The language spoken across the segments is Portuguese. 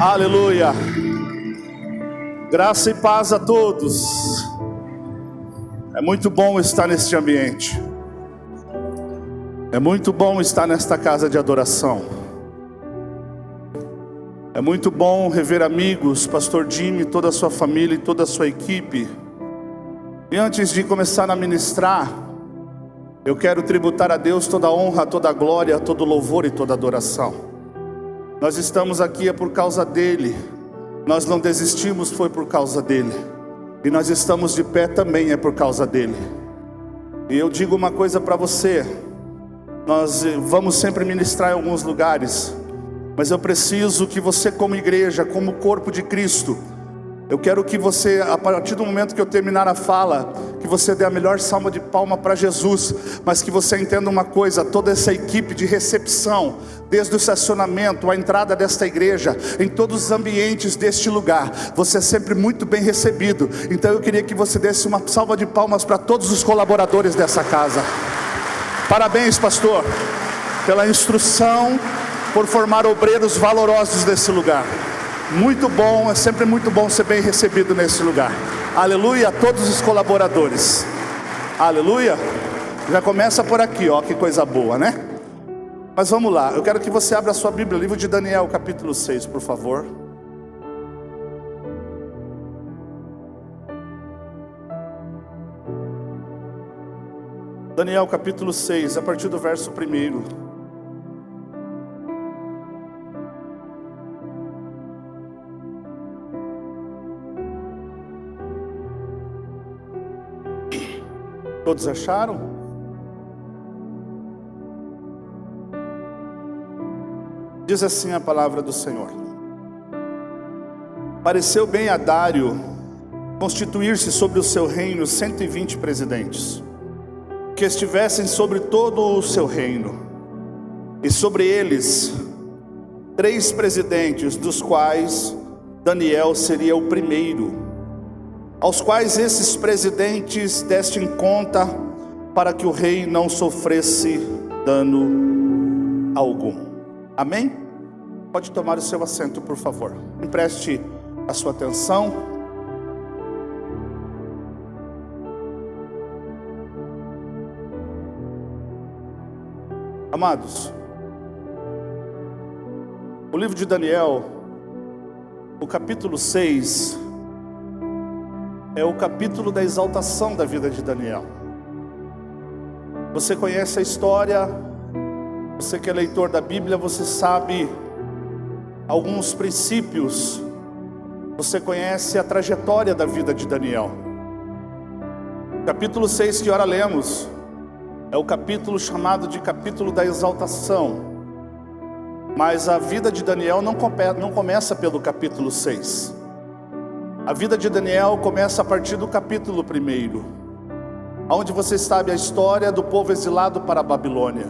Aleluia. Graça e paz a todos. É muito bom estar neste ambiente. É muito bom estar nesta casa de adoração. É muito bom rever amigos, Pastor Jimmy, toda a sua família e toda a sua equipe. E antes de começar a ministrar, eu quero tributar a Deus toda a honra, toda a glória, todo o louvor e toda a adoração. Nós estamos aqui é por causa dele. Nós não desistimos, foi por causa dele. E nós estamos de pé também é por causa dele. E eu digo uma coisa para você: nós vamos sempre ministrar em alguns lugares, Mas eu preciso que você, como igreja, como corpo de Cristo, eu quero que você, a partir do momento que eu terminar a fala, que você dê a melhor salva de palma para Jesus, mas que você entenda uma coisa: toda essa equipe de recepção, desde o estacionamento, a entrada desta igreja, em todos os ambientes deste lugar, você é sempre muito bem recebido. Então eu queria que você desse uma salva de palmas para todos os colaboradores dessa casa. Parabéns, pastor, pela instrução, por formar obreiros valorosos desse lugar. Muito bom, é sempre muito bom ser bem recebido nesse lugar. Aleluia a todos os colaboradores. Aleluia. Já começa por aqui, ó, que coisa boa, né? Mas vamos lá, eu quero que você abra a sua Bíblia, livro de Daniel, capítulo 6, por favor. Daniel capítulo 6, a partir do verso 1. Todos acharam? Diz assim a palavra do Senhor: pareceu bem a Dário constituir-se sobre o seu reino 120 presidentes, que estivessem sobre todo o seu reino, e sobre eles 3 presidentes, dos quais Daniel seria o primeiro, aos quais esses presidentes dessem conta, para que o rei não sofresse dano algum. Amém? Pode tomar o seu assento, por favor. Empreste a sua atenção. Amados, o livro de Daniel, o capítulo 6, é o capítulo da exaltação da vida de Daniel. Você conhece a história, você que é leitor da Bíblia, você sabe alguns princípios, você conhece a trajetória da vida de Daniel. O capítulo 6 que ora lemos é o capítulo chamado de capítulo da exaltação. Mas a vida de Daniel não começa pelo capítulo 6. A vida de Daniel começa a partir do capítulo 1, onde você sabe a história do povo exilado para a Babilônia.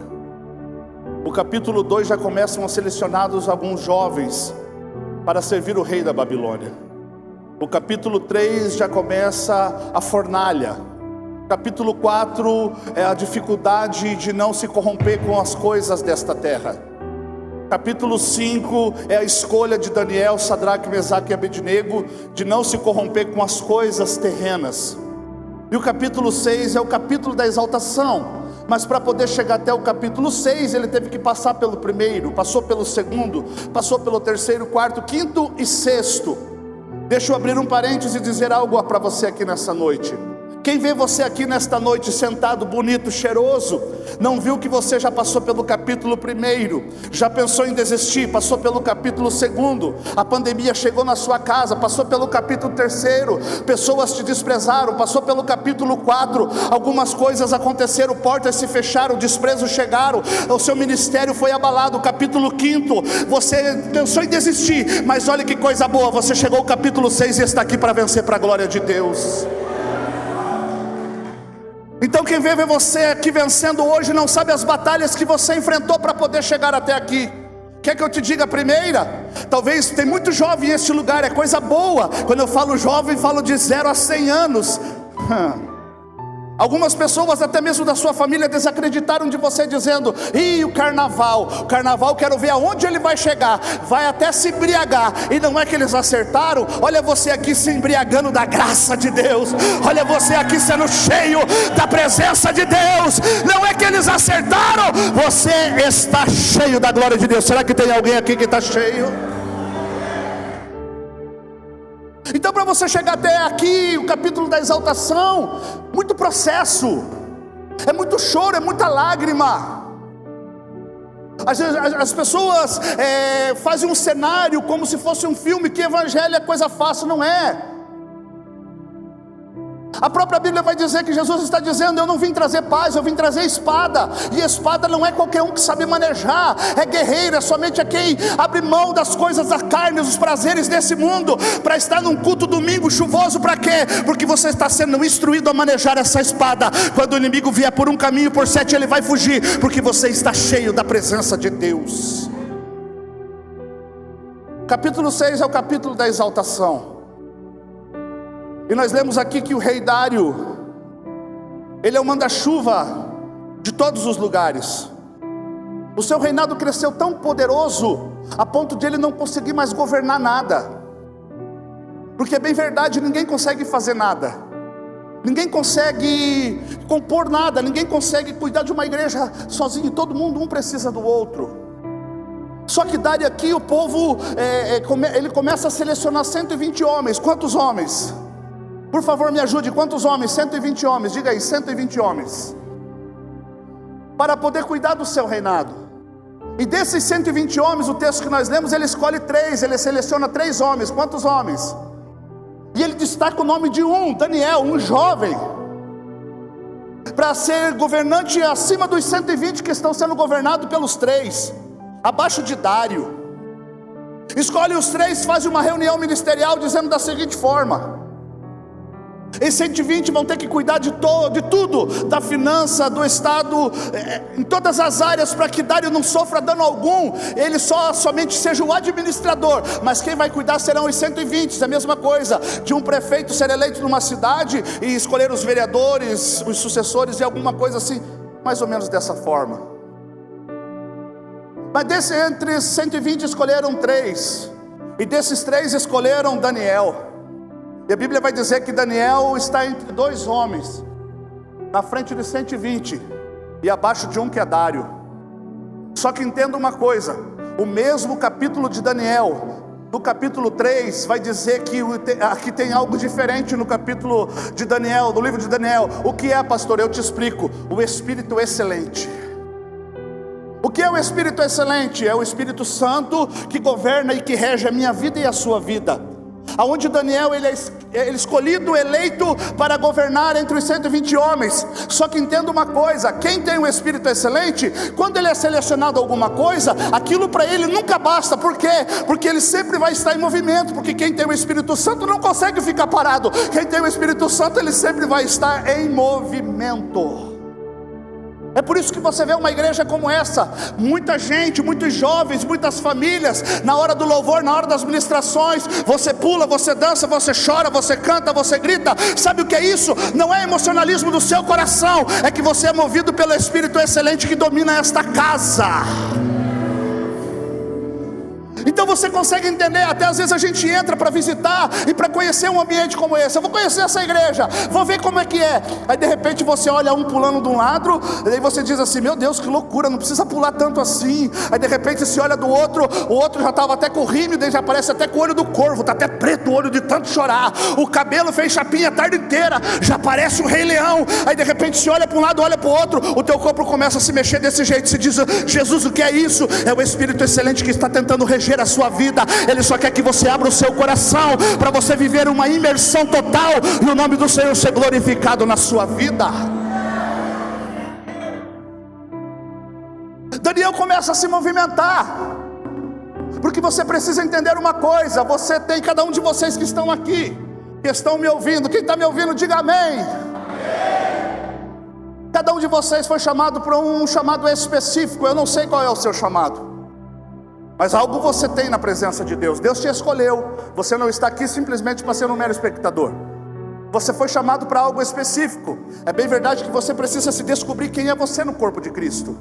O capítulo 2 já começam a selecionados alguns jovens para servir o rei da Babilônia. O capítulo 3 já começa a fornalha. Capítulo 4 é a dificuldade de não se corromper com as coisas desta terra. Capítulo 5 é a escolha de Daniel, Sadraque, Mesaque e Abednego de não se corromper com as coisas terrenas. E o capítulo 6 é o capítulo da exaltação. Mas para poder chegar até o capítulo 6, ele teve que passar pelo 1, passou pelo 2, passou pelo 3º, 4º, 5º e 6º. Deixa eu abrir um parênteses e dizer algo para você aqui nessa noite. Quem vê você aqui nesta noite sentado, bonito, cheiroso, não viu que você já passou pelo capítulo 1, já pensou em desistir, passou pelo capítulo 2, a pandemia chegou na sua casa, passou pelo capítulo 3, pessoas te desprezaram, passou pelo capítulo 4, algumas coisas aconteceram, portas se fecharam, desprezo chegaram, o seu ministério foi abalado. Capítulo 5, você pensou em desistir, mas olha que coisa boa, você chegou ao capítulo 6 e está aqui para vencer para a glória de Deus. Então quem vê você aqui vencendo hoje não sabe as batalhas que você enfrentou para poder chegar até aqui. Quer que eu te diga a primeira? Talvez tem muito jovem neste lugar, é coisa boa. Quando eu falo jovem, falo de 0 a 100 anos. Algumas pessoas até mesmo da sua família desacreditaram de você, dizendo: ih, o carnaval quero ver aonde ele vai chegar, vai até se embriagar. E não é que eles acertaram. Olha você aqui se embriagando da graça de Deus, olha você aqui sendo cheio da presença de Deus. Não é que eles acertaram, você está cheio da glória de Deus. Será que tem alguém aqui que está cheio? Então para você chegar até aqui, o capítulo da exaltação, muito processo, é muito choro, é muita lágrima. As pessoas fazem um cenário como se fosse um filme, que evangelho é coisa fácil. Não é. A própria Bíblia vai dizer que Jesus está dizendo: eu não vim trazer paz, eu vim trazer espada. E espada não é qualquer um que sabe manejar, é guerreiro, é somente a quem abre mão das coisas da carne, dos prazeres desse mundo, para estar num culto domingo chuvoso. Para quê? Porque você está sendo instruído a manejar essa espada. Quando o inimigo vier por um caminho, por 7 ele vai fugir, porque você está cheio da presença de Deus. Capítulo 6 é o capítulo da exaltação. E nós lemos aqui que o rei Dário, ele é o manda-chuva de todos os lugares. O seu reinado cresceu tão poderoso, a ponto de ele não conseguir mais governar nada. Porque é bem verdade, ninguém consegue fazer nada. Ninguém consegue compor nada, ninguém consegue cuidar de uma igreja sozinho. Todo mundo, um precisa do outro. Só que Dário aqui, o povo, ele começa a selecionar 120 homens. Quantos homens? Por favor, me ajude, quantos homens? 120 homens, diga aí, 120 homens. Para poder cuidar do seu reinado. E desses 120 homens, o texto que nós lemos, ele escolhe 3, ele seleciona 3 homens. Quantos homens? E ele destaca o nome de um, Daniel, um jovem, para ser governante acima dos 120 que estão sendo governados pelos 3, abaixo de Dário. Escolhe os 3, faz uma reunião ministerial dizendo da seguinte forma: esses 120 vão ter que cuidar de tudo, da finança, do Estado, em todas as áreas, para que Dário não sofra dano algum. Ele somente seja o administrador, mas quem vai cuidar serão os 120. É a mesma coisa de um prefeito ser eleito numa cidade e escolher os vereadores, os sucessores, e alguma coisa assim, mais ou menos dessa forma. Mas entre 120 escolheram 3, e desses 3 escolheram Daniel. E a Bíblia vai dizer que Daniel está entre 2 homens, na frente de 120 e abaixo de um que é Dário. Só que entenda uma coisa: o mesmo capítulo de Daniel, no capítulo 3, vai dizer que aqui tem algo diferente no capítulo de Daniel, no livro de Daniel. O que é, pastor? Eu te explico: o Espírito excelente. O que é o Espírito excelente? É o Espírito Santo que governa e que rege a minha vida e a sua vida. Aonde Daniel ele é escolhido, eleito para governar entre os 120 homens. Só que entenda uma coisa: quem tem o Espírito excelente, quando ele é selecionado alguma coisa, aquilo para ele nunca basta. Por quê? Porque ele sempre vai estar em movimento. Porque quem tem o Espírito Santo não consegue ficar parado. Quem tem o Espírito Santo, ele sempre vai estar em movimento. É por isso que você vê uma igreja como essa, muita gente, muitos jovens, muitas famílias, na hora do louvor, na hora das ministrações, você pula, você dança, você chora, você canta, você grita. Sabe o que é isso? Não é emocionalismo do seu coração, é que você é movido pelo Espírito excelente que domina esta casa. Então você consegue entender. Até às vezes a gente entra para visitar e para conhecer um ambiente como esse. Eu vou conhecer essa igreja, vou ver como é que é. Aí de repente você olha um pulando de um lado, e aí você diz assim: meu Deus, que loucura, não precisa pular tanto assim. Aí de repente você olha do outro, o outro já estava até com rímel, daí já aparece até com o olho do corvo, está até preto o olho de tanto chorar. O cabelo fez chapinha a tarde inteira, já parece o Rei Leão. Aí de repente você olha para um lado, olha para o outro, o teu corpo começa a se mexer desse jeito. Se diz: Jesus, o que é isso? É o Espírito excelente que está tentando reger a sua vida. Ele só quer que você abra o seu coração para você viver uma imersão total e o nome do Senhor ser glorificado na sua vida. Daniel começa a se movimentar, porque você precisa entender uma coisa: você tem, cada um de vocês que estão aqui, que estão me ouvindo, quem está me ouvindo diga amém. Cada um de vocês foi chamado para um chamado específico. Eu não sei qual é o seu chamado, mas algo você tem na presença de Deus. Deus te escolheu. Você não está aqui simplesmente para ser um mero espectador. Você foi chamado para algo específico. É bem verdade que você precisa se descobrir quem é você no corpo de Cristo.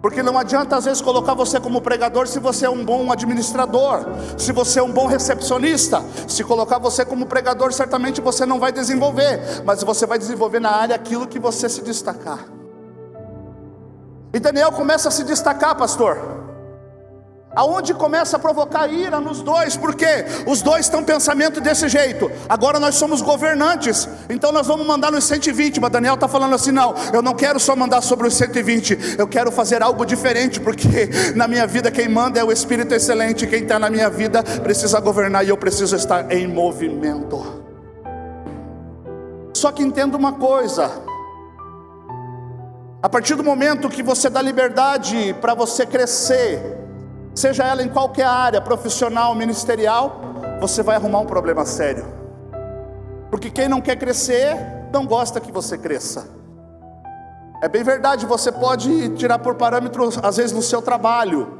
Porque não adianta às vezes colocar você como pregador se você é um bom administrador, se você é um bom recepcionista. Se colocar você como pregador, certamente você não vai desenvolver, mas você vai desenvolver na área aquilo que você se destacar. E Daniel começa a se destacar, pastor. Aonde começa a provocar ira nos dois, porque os dois têm um pensamento desse jeito: agora nós somos governantes, então nós vamos mandar nos 120. Mas Daniel está falando assim: não, eu não quero só mandar sobre os 120, eu quero fazer algo diferente, porque na minha vida quem manda é o Espírito excelente. Quem está na minha vida precisa governar e eu preciso estar em movimento. Só que entenda uma coisa: a partir do momento que você dá liberdade para você crescer, seja ela em qualquer área, profissional, ministerial, você vai arrumar um problema sério. Porque quem não quer crescer, não gosta que você cresça. É bem verdade, você pode tirar por parâmetro, às vezes, no seu trabalho.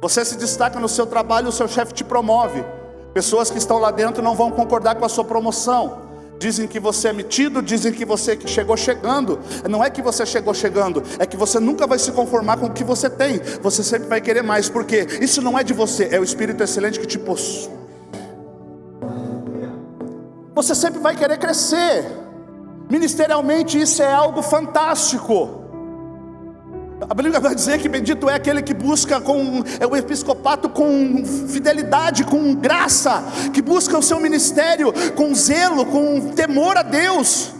Você se destaca no seu trabalho, o seu chefe te promove. Pessoas que estão lá dentro não vão concordar com a sua promoção. Dizem que você é metido, dizem que você chegou chegando. Não é que você chegou chegando, é que você nunca vai se conformar com o que você tem. Você sempre vai querer mais, porque isso não é de você, é o Espírito excelente que te possui. Você sempre vai querer crescer. Ministerialmente isso é algo fantástico. A Bíblia vai dizer que bendito é aquele que busca o episcopato com fidelidade, com graça, que busca o seu ministério com zelo, com temor a Deus.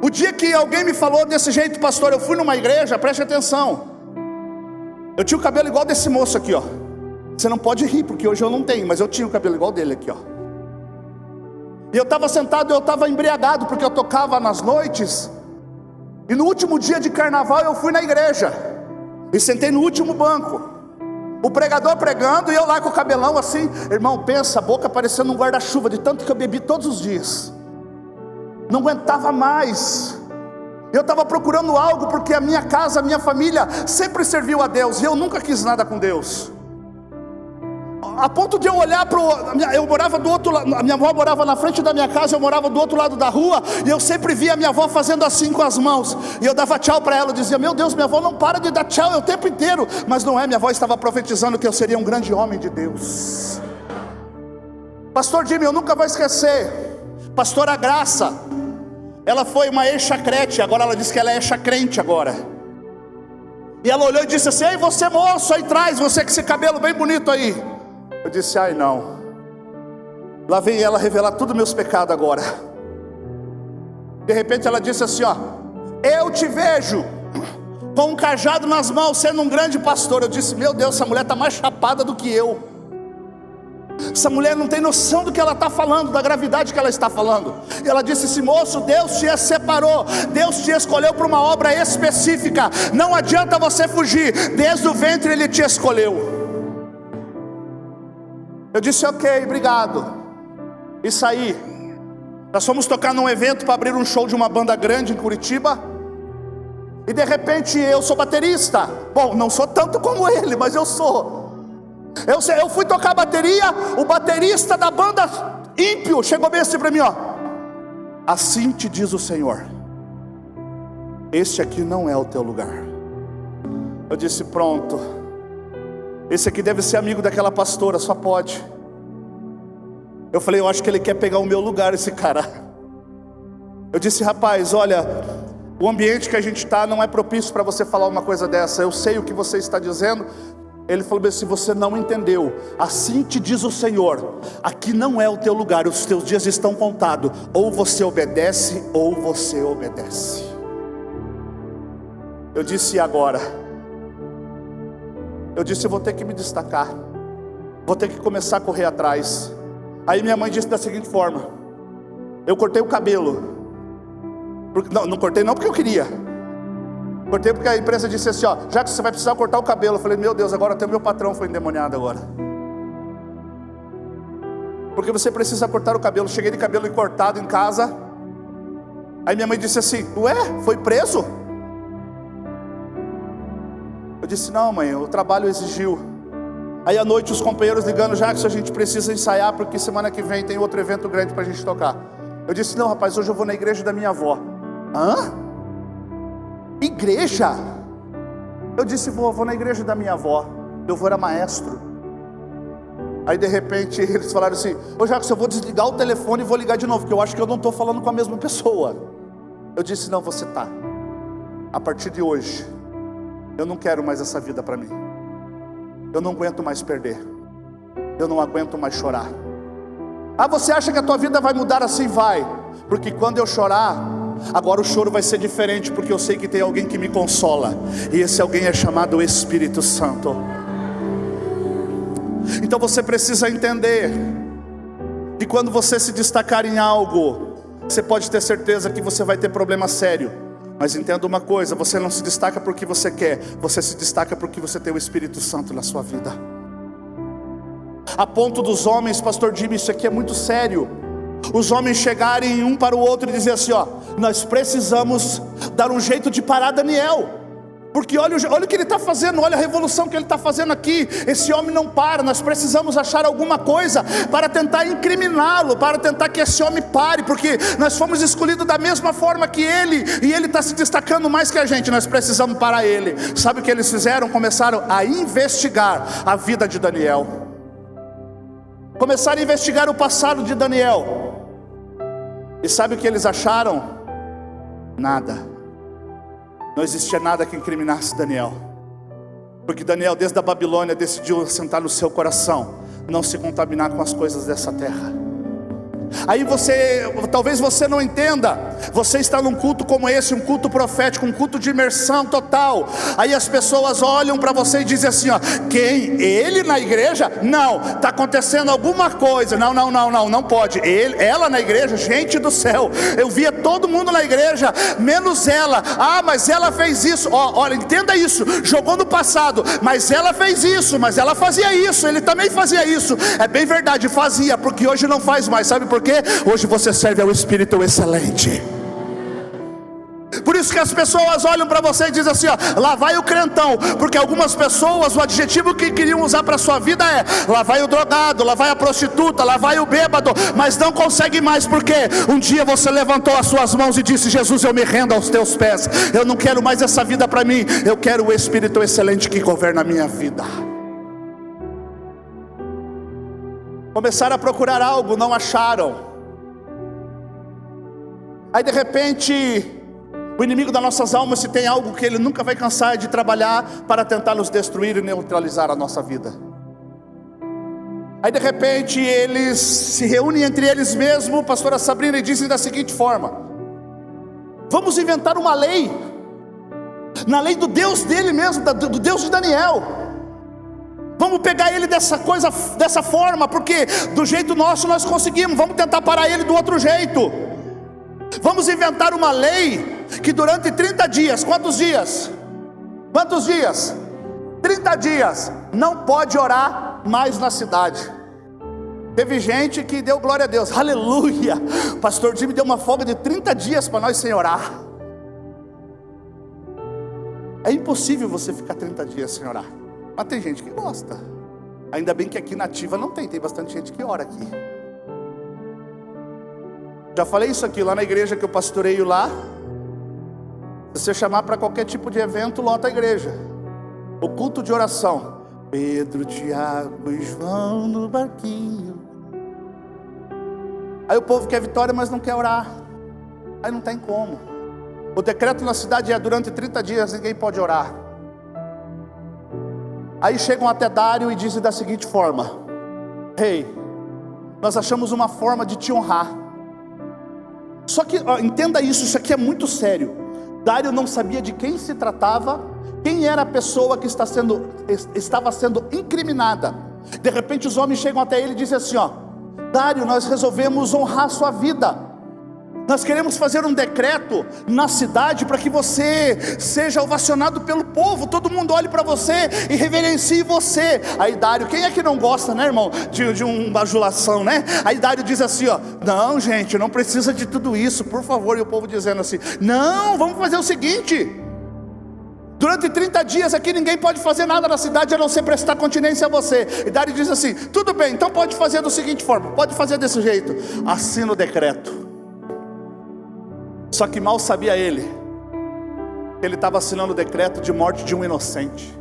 O dia que alguém me falou desse jeito, pastor, eu fui numa igreja, preste atenção, eu tinha o cabelo igual desse moço aqui, ó. Você não pode rir, porque hoje eu não tenho, mas eu tinha o cabelo igual dele aqui, ó. E eu estava sentado, eu estava embriagado, porque eu tocava nas noites. E no último dia de carnaval eu fui na igreja e sentei no último banco. O pregador pregando e eu lá com o cabelão assim. Irmão, pensa, a boca parecendo um guarda-chuva, de tanto que eu bebi todos os dias. Não aguentava mais. Eu estava procurando algo, porque a minha casa, a minha família sempre serviu a Deus, e eu nunca quis nada com Deus. A ponto de eu olhar eu morava do outro lado, a minha avó morava na frente da minha casa, eu morava do outro lado da rua, e eu sempre via a minha avó fazendo assim com as mãos, e eu dava tchau para ela, eu dizia, meu Deus, minha avó não para de dar tchau o tempo inteiro. Mas não é, minha avó estava profetizando que eu seria um grande homem de Deus. Pastor Jimmy, eu nunca vou esquecer, pastora Graça, ela foi uma ex-chacrete, agora ela diz que ela é chacrente agora. E ela olhou e disse assim, ei você moço aí atrás, você com esse cabelo bem bonito aí. Eu disse, ai não. Lá vem ela revelar todos os meus pecados agora. De repente ela disse assim, ó, eu te vejo com um cajado nas mãos, sendo um grande pastor. Eu disse, meu Deus, essa mulher está mais chapada do que eu. Essa mulher não tem noção do que ela está falando, da gravidade que ela está falando. E ela disse assim, moço, Deus te separou, Deus te escolheu para uma obra específica. Não adianta você fugir, desde o ventre Ele te escolheu. Eu disse, ok, obrigado. E saí. Nós fomos tocar num evento para abrir um show de uma banda grande em Curitiba. E de repente eu sou baterista. Bom, não sou tanto como ele, mas eu sou. Eu fui tocar bateria. O baterista da banda ímpio chegou bem assim para mim, ó. Assim te diz o Senhor, este aqui não é o teu lugar. Eu disse, pronto. Esse aqui deve ser amigo daquela pastora, só pode. Eu falei, eu acho que ele quer pegar o meu lugar, esse cara. Eu disse, rapaz, olha, o ambiente que a gente está não é propício para você falar uma coisa dessa. Eu sei o que você está dizendo. Ele falou assim, você não entendeu. Assim te diz o Senhor, aqui não é o teu lugar, os teus dias estão contados. Ou você obedece, ou você obedece. Eu disse, e agora? Eu disse, eu vou ter que me destacar, vou ter que começar a correr atrás. Aí minha mãe disse da seguinte forma, eu cortei o cabelo, não cortei não porque eu queria, cortei porque a empresa disse assim, ó, já que você vai precisar cortar o cabelo. Eu falei, meu Deus, agora até o meu patrão foi endemoniado agora, porque você precisa cortar o cabelo. Cheguei de cabelo cortado em casa. Aí minha mãe disse assim, ué, foi preso? Eu disse, não mãe, o trabalho exigiu. Aí à noite os companheiros ligando, Jackson, a gente precisa ensaiar, porque semana que vem tem outro evento grande para a gente tocar. Eu disse, não rapaz, hoje eu vou na igreja da minha avó. Hã? Igreja? Eu disse, vou na igreja da minha avó. Meu avô era maestro. Aí de repente eles falaram assim, ô Jackson, eu vou desligar o telefone e vou ligar de novo, porque eu acho que eu não estou falando com a mesma pessoa. Eu disse, não, você está. A partir de hoje eu não quero mais essa vida para mim. Eu não aguento mais perder. Eu não aguento mais chorar. Ah, você acha que a tua vida vai mudar assim? Vai. Porque quando eu chorar, agora o choro vai ser diferente, porque eu sei que tem alguém que me consola. E esse alguém é chamado Espírito Santo. Então você precisa entender que quando você se destacar em algo, você pode ter certeza que você vai ter problema sério. Mas entenda uma coisa, você não se destaca porque você quer, você se destaca porque você tem o Espírito Santo na sua vida. A ponto dos homens, pastor Jimmy, isso aqui é muito sério, os homens chegarem um para o outro e dizer assim, ó, nós precisamos dar um jeito de parar Daniel, porque olha o que ele está fazendo, olha a revolução que ele está fazendo aqui, esse homem não para, nós precisamos achar alguma coisa para tentar incriminá-lo, para tentar que esse homem pare, porque nós fomos escolhidos da mesma forma que ele, e ele está se destacando mais que a gente, nós precisamos parar ele. Sabe o que eles fizeram? Começaram a investigar a vida de Daniel, começaram a investigar o passado de Daniel, e sabe o que eles acharam? Nada. Não existia nada que incriminasse Daniel, porque Daniel desde a Babilônia decidiu assentar no seu coração não se contaminar com as coisas dessa terra. Aí talvez você não entenda, você está num culto como esse, um culto profético, um culto de imersão total. Aí as pessoas olham para você e dizem assim, ó, quem? Ele na igreja? Não, está acontecendo alguma coisa. Não pode. Ela na igreja, gente do céu, eu via todo mundo na igreja, menos ela. Ah, mas ela fez isso. Olha, entenda isso, jogou no passado, mas ela fez isso, mas ela fazia isso, ele também fazia isso. É bem verdade, fazia, porque hoje não faz mais. Sabe por quê? Hoje você serve ao Espírito excelente. Por isso que as pessoas olham para você e dizem assim, ó, lá vai o crentão. Porque algumas pessoas, o adjetivo que queriam usar para a sua vida é, lá vai o drogado, lá vai a prostituta, lá vai o bêbado. Mas não consegue mais, porque um dia você levantou as suas mãos e disse, Jesus, eu me rendo aos teus pés, eu não quero mais essa vida para mim, eu quero o Espírito excelente que governa a minha vida. Começaram a procurar algo, não acharam. Aí de repente, o inimigo das nossas almas, se tem algo que ele nunca vai cansar de trabalhar para tentar nos destruir e neutralizar a nossa vida. Aí de repente eles se reúnem entre eles mesmos, pastora Sabrina, e dizem da seguinte forma, vamos inventar uma lei, na lei do Deus dele mesmo, do Deus de Daniel. Vamos pegar ele dessa forma, porque do jeito nosso nós conseguimos, vamos tentar parar ele do outro jeito. Vamos inventar uma lei que durante 30 dias, quantos dias? Quantos dias? 30 dias, não pode orar mais na cidade. Teve gente que deu glória a Deus, aleluia, pastor Jimmy deu uma folga de 30 dias para nós sem orar. É impossível você ficar 30 dias sem orar. Mas tem gente que gosta. Ainda bem que aqui na Ativa não tem bastante gente que ora aqui. Já falei isso aqui, lá na igreja que eu pastoreio lá, se você chamar para qualquer tipo de evento, lota a igreja. O culto de oração, Pedro, Tiago e João no barquinho. Aí o povo quer vitória, mas não quer orar. Aí não tem como. O decreto na cidade é durante 30 dias ninguém pode orar. Aí chegam até Dário e dizem da seguinte forma, rei, nós achamos uma forma de te honrar. Só que, entenda isso aqui é muito sério. Dário não sabia de quem se tratava, quem era a pessoa que estava sendo incriminada. De repente os homens chegam até ele e dizem assim, ó, Dário, nós resolvemos honrar a sua vida. Nós queremos fazer um decreto na cidade para que você seja ovacionado pelo povo. Todo mundo olhe para você e reverencie você. Aí Dário, quem é que não gosta, né, irmão, de uma bajulação, né? Aí Dário diz assim, ó, não gente, não precisa de tudo isso, por favor. E o povo dizendo assim, não, vamos fazer o seguinte, durante 30 dias aqui ninguém pode fazer nada na cidade a não ser prestar continência a você. E Dário diz assim, tudo bem, então pode fazer da seguinte forma, pode fazer desse jeito, assina o decreto. Só que mal sabia ele que ele estava assinando o decreto de morte de um inocente.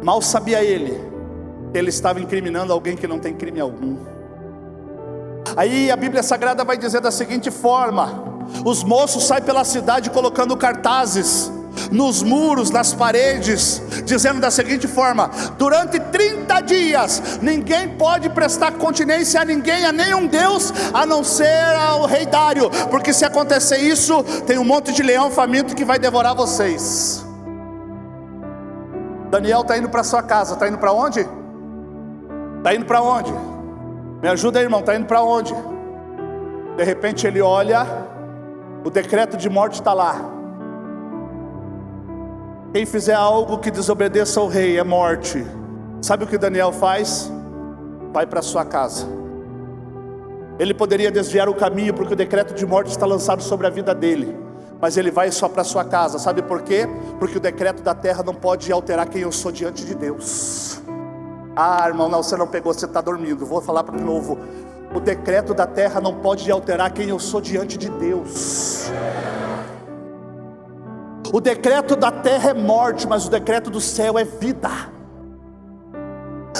Mal sabia ele que ele estava incriminando alguém que não tem crime algum. Aí a Bíblia Sagrada vai dizer da seguinte forma, os moços saem pela cidade colocando cartazes nos muros, nas paredes, dizendo da seguinte forma, durante 30 dias, ninguém pode prestar continência a ninguém, a nenhum Deus, a não ser ao rei Dário, porque se acontecer isso, tem um monte de leão faminto que vai devorar vocês. Daniel está indo para sua casa, está indo para onde? Está indo para onde? Me ajuda aí, irmão, está indo para onde? De repente ele olha, o decreto de morte está lá. Quem fizer algo que desobedeça ao rei é morte. Sabe o que Daniel faz? Vai para sua casa. Ele poderia desviar o caminho, porque o decreto de morte está lançado sobre a vida dele, mas ele vai só para sua casa. Sabe por quê? Porque o decreto da terra não pode alterar quem eu sou diante de Deus. Ah, irmão, não, você não pegou, você está dormindo. Vou falar de novo. O decreto da terra não pode alterar quem eu sou diante de Deus. O decreto da terra é morte, mas o decreto do céu é vida.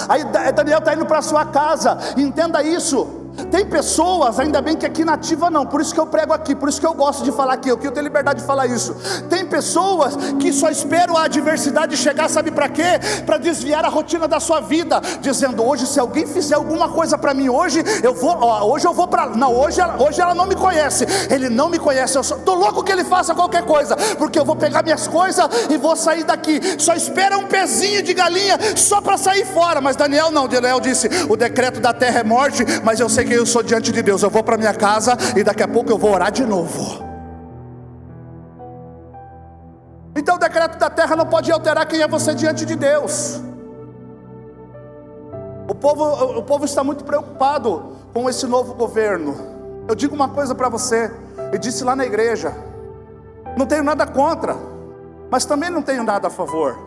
Aí Daniel está indo para sua casa. Entenda isso. Tem pessoas, ainda bem que aqui na Ativa não, por isso que eu prego aqui, por isso que eu gosto de falar aqui, eu tenho liberdade de falar isso. Tem pessoas que só esperam a adversidade chegar, sabe para quê? Para desviar a rotina da sua vida, dizendo: hoje se alguém fizer alguma coisa para mim, hoje eu vou para... Não, hoje ela não me conhece, ele não me conhece, eu tô louco que ele faça qualquer coisa, porque eu vou pegar minhas coisas e vou sair daqui. Só espera um pezinho de galinha só para sair fora. Mas Daniel não, Daniel disse: o decreto da terra é morte, mas eu sei quem eu sou diante de Deus. Eu vou para minha casa e daqui a pouco eu vou orar de novo. Então o decreto da terra não pode alterar quem é você diante de Deus. O povo está muito preocupado com esse novo governo. Eu digo uma coisa para você, e disse lá na igreja: não tenho nada contra, mas também não tenho nada a favor.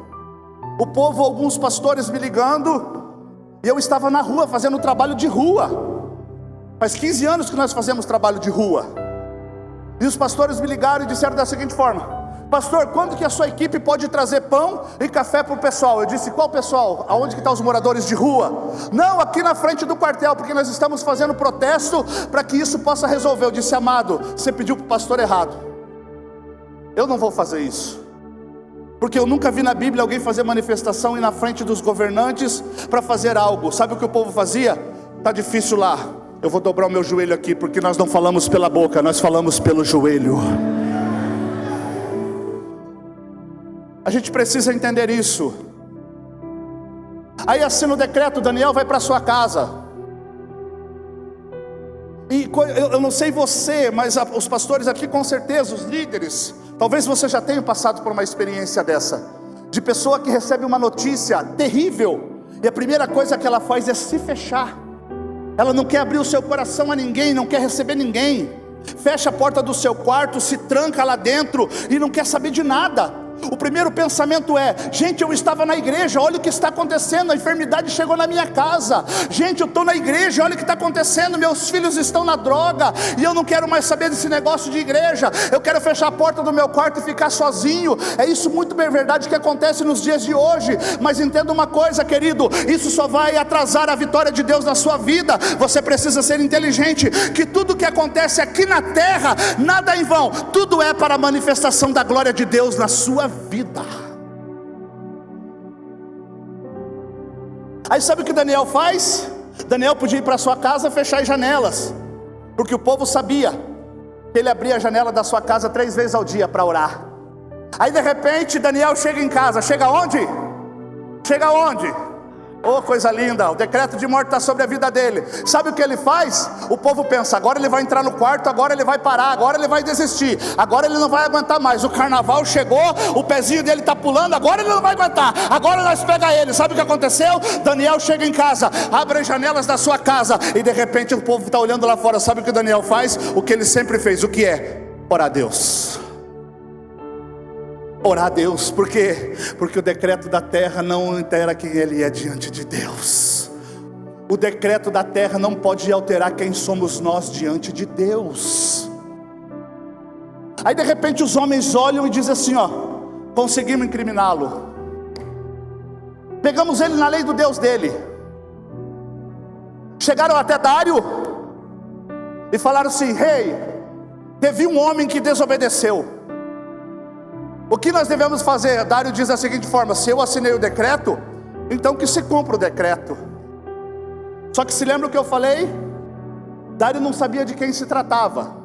O povo, alguns pastores me ligando, e eu estava na rua fazendo trabalho de rua. Faz 15 anos que nós fazemos trabalho de rua. E os pastores me ligaram e disseram da seguinte forma: pastor, quando que a sua equipe pode trazer pão e café para o pessoal? Eu disse: qual pessoal? Aonde que estão os moradores de rua? Não, aqui na frente do quartel, porque nós estamos fazendo protesto para que isso possa resolver. Eu disse: amado, você pediu para o pastor errado. Eu não vou fazer isso, porque eu nunca vi na Bíblia alguém fazer manifestação e ir na frente dos governantes para fazer algo. Sabe o que o povo fazia? Está difícil lá, eu vou dobrar o meu joelho aqui, porque nós não falamos pela boca, nós falamos pelo joelho. A gente precisa entender isso. Aí assina o decreto, Daniel vai para sua casa. E eu não sei você, mas os pastores aqui com certeza, os líderes, talvez você já tenha passado por uma experiência dessa, de pessoa que recebe uma notícia terrível, e a primeira coisa que ela faz é se fechar. Ela não quer abrir o seu coração a ninguém, não quer receber ninguém. Fecha a porta do seu quarto, se tranca lá dentro e não quer saber de nada. O primeiro pensamento é: gente, eu estava na igreja, olha o que está acontecendo, a enfermidade chegou na minha casa. Gente, eu estou na igreja, olha o que está acontecendo, meus filhos estão na droga, e eu não quero mais saber desse negócio de igreja. Eu quero fechar a porta do meu quarto e ficar sozinho. É isso muito bem verdade que acontece nos dias de hoje. Mas entenda uma coisa, querido, isso só vai atrasar a vitória de Deus na sua vida. Você precisa ser inteligente, que tudo que acontece aqui na terra, nada é em vão, tudo é para a manifestação da glória de Deus na sua vida. Aí sabe o que Daniel faz? Daniel podia ir para sua casa, fechar as janelas, porque o povo sabia que ele abria a janela da sua casa 3 vezes ao dia para orar. Aí de repente Daniel chega em casa. Chega onde? Chega onde? Oh, coisa linda, o decreto de morte está sobre a vida dele. Sabe o que ele faz? O povo pensa: agora ele vai entrar no quarto, agora ele vai parar, agora ele vai desistir, agora ele não vai aguentar mais. O carnaval chegou, o pezinho dele está pulando, agora ele não vai aguentar, agora nós pega ele. Sabe o que aconteceu? Daniel chega em casa, abre as janelas da sua casa, e de repente o povo está olhando lá fora. Sabe o que Daniel faz? O que ele sempre fez, o que é? Orar a Deus. Orar a Deus, por quê? Porque o decreto da terra não altera quem ele é diante de Deus. O decreto da terra não pode alterar quem somos nós diante de Deus. Aí de repente os homens olham e dizem assim: ó, conseguimos incriminá-lo, pegamos ele na lei do Deus dele. Chegaram até Dário e falaram assim: rei, teve um homem que desobedeceu, o que nós devemos fazer? Dário diz da seguinte forma: se eu assinei o decreto, então que se cumpra o decreto. Só que se lembra o que eu falei? Dário não sabia de quem se tratava,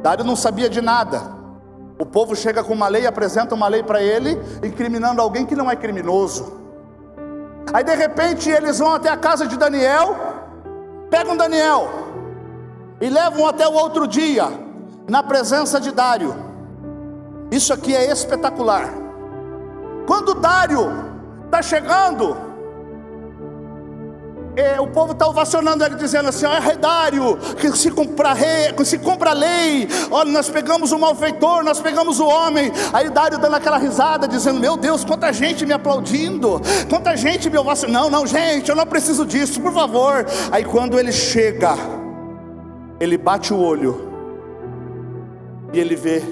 Dário não sabia de nada. O povo chega com uma lei, apresenta uma lei para ele, incriminando alguém que não é criminoso. Aí de repente eles vão até a casa de Daniel, pegam Daniel, e levam até o outro dia, na presença de Dário. Isso aqui é espetacular. Quando Dário está chegando, o povo está ovacionando ele, dizendo assim: é rei Dário, que se cumpra a lei. Olha, nós pegamos o malfeitor, nós pegamos o homem. Aí Dário dando aquela risada, dizendo: meu Deus, quanta gente me aplaudindo, quanta gente me ovacionando. Não, gente, eu não preciso disso, por favor. Aí quando ele chega, ele bate o olho e ele vê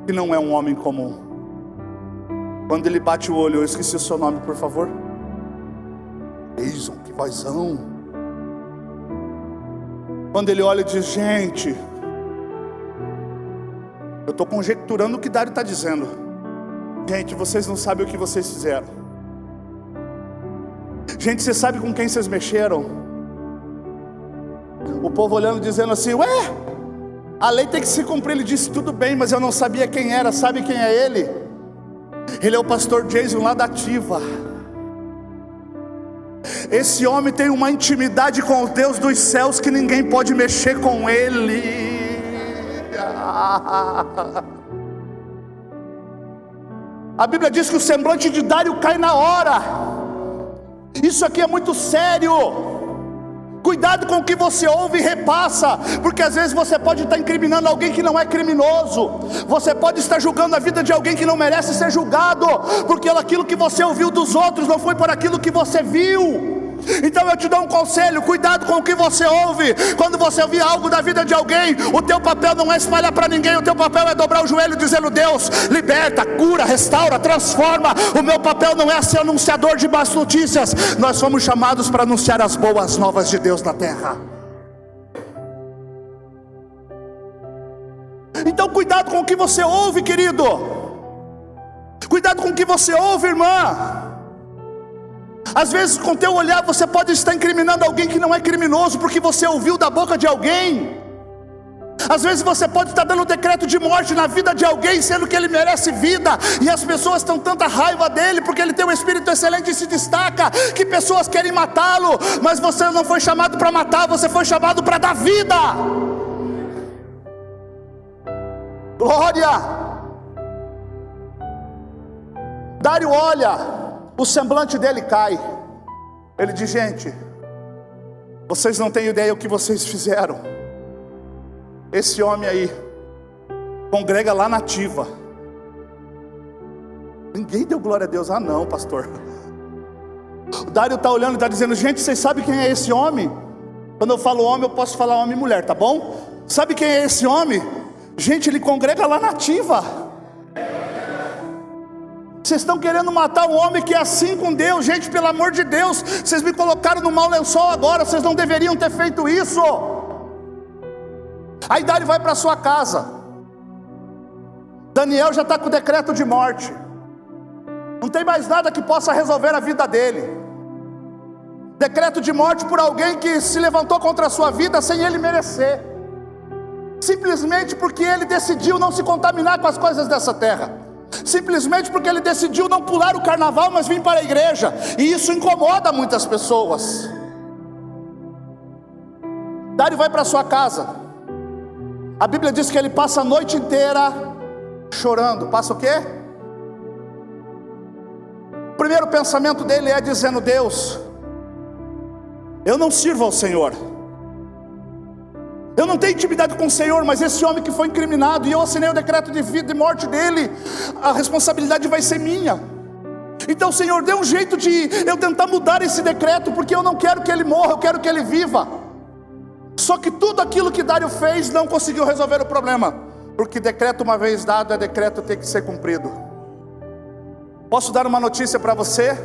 que não é um homem comum. Quando ele bate o olho, eu esqueci o seu nome, por favor. Jason, que vozão. Quando ele olha e diz: gente, eu estou conjecturando o que Dário está dizendo. Gente, vocês não sabem o que vocês fizeram. Gente, você sabe com quem vocês mexeram? O povo olhando, dizendo assim: ué, a lei tem que se cumprir. Ele disse: tudo bem, mas eu não sabia quem era. Sabe quem é ele? Ele é o pastor Jason lá da Ativa. Esse homem tem uma intimidade com o Deus dos céus que ninguém pode mexer com ele. A Bíblia diz que o semblante de Dário cai na hora. Isso aqui é muito sério. Cuidado com o que você ouve e repassa, porque às vezes você pode estar incriminando alguém que não é criminoso. Você pode estar julgando a vida de alguém que não merece ser julgado, porque aquilo que você ouviu dos outros não foi por aquilo que você viu. Então eu te dou um conselho: cuidado com o que você ouve. Quando você ouvir algo da vida de alguém, o teu papel não é espalhar para ninguém. O teu papel é dobrar o joelho dizendo: Deus, liberta, cura, restaura, transforma. O meu papel não é ser anunciador de más notícias. Nós fomos chamados para anunciar as boas novas de Deus na terra. Então cuidado com o que você ouve, querido. Cuidado com o que você ouve, irmã. Às vezes com teu olhar você pode estar incriminando alguém que não é criminoso, porque você ouviu da boca de alguém. Às vezes você pode estar dando decreto de morte na vida de alguém, sendo que ele merece vida, e as pessoas estão tanta raiva dele, porque ele tem um espírito excelente e se destaca, que pessoas querem matá-lo. Mas você não foi chamado para matar, você foi chamado para dar vida. Glória. Dário olha, o semblante dele cai. Ele diz: gente, vocês não têm ideia o que vocês fizeram. Esse homem aí congrega lá na Ativa. Ninguém deu glória a Deus. Ah não, pastor. O Dário está olhando e está dizendo: gente, vocês sabem quem é esse homem? Quando eu falo homem, eu posso falar homem e mulher, tá bom? Sabe quem é esse homem? Gente, ele congrega lá na Ativa. Vocês estão querendo matar um homem que é assim com Deus. Gente, pelo amor de Deus, vocês me colocaram no mau lençol agora. Vocês não deveriam ter feito isso. Aí Dário vai para sua casa. Daniel já está com o decreto de morte. Não tem mais nada que possa resolver a vida dele. Decreto de morte por alguém que se levantou contra a sua vida sem ele merecer, simplesmente porque ele decidiu não se contaminar com as coisas dessa terra. Simplesmente porque ele decidiu não pular o carnaval, mas vir para a igreja. E isso incomoda muitas pessoas. Dário vai para sua casa. A Bíblia diz que ele passa a noite inteira chorando. Passa o quê? O primeiro pensamento dele é dizendo: Deus, eu não sirvo ao Senhor, eu não tenho intimidade com o Senhor, mas esse homem que foi incriminado, e eu assinei o decreto de vida e morte dele, a responsabilidade vai ser minha. Então, Senhor, dê um jeito de eu tentar mudar esse decreto, porque eu não quero que ele morra, eu quero que ele viva. Só que tudo aquilo que Dário fez não conseguiu resolver o problema, porque decreto uma vez dado, decreto tem que ser cumprido. Posso dar uma notícia para você?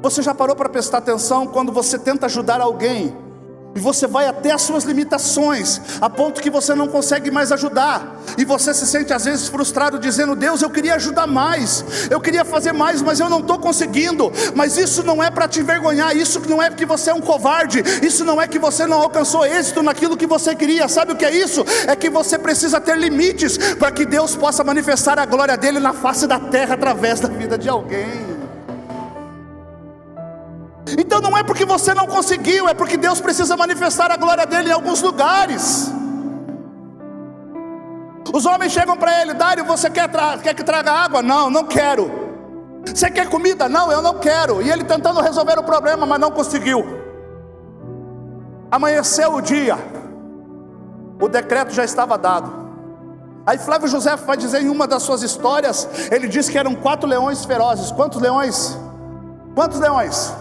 Você já parou para prestar atenção quando você tenta ajudar alguém e você vai até as suas limitações, a ponto que você não consegue mais ajudar, e você se sente às vezes frustrado, dizendo: Deus, eu queria ajudar mais, eu queria fazer mais, mas eu não estou conseguindo. Mas isso não é para te envergonhar, isso não é porque você é um covarde, isso não é que você não alcançou êxito naquilo que você queria. Sabe o que é isso? É que você precisa ter limites, para que Deus possa manifestar a glória dele na face da terra, através da vida de alguém. Então não é porque você não conseguiu, é porque Deus precisa manifestar a glória dele em alguns lugares. Os homens chegam para ele: Dário, você quer que traga água? Não, não quero. Você quer comida? Não, eu não quero. E ele tentando resolver o problema, mas não conseguiu. Amanheceu o dia, o decreto já estava dado. Aí Flávio José vai dizer em uma das suas histórias, ele diz que eram 4 leões ferozes. Quantos leões? Quantos leões?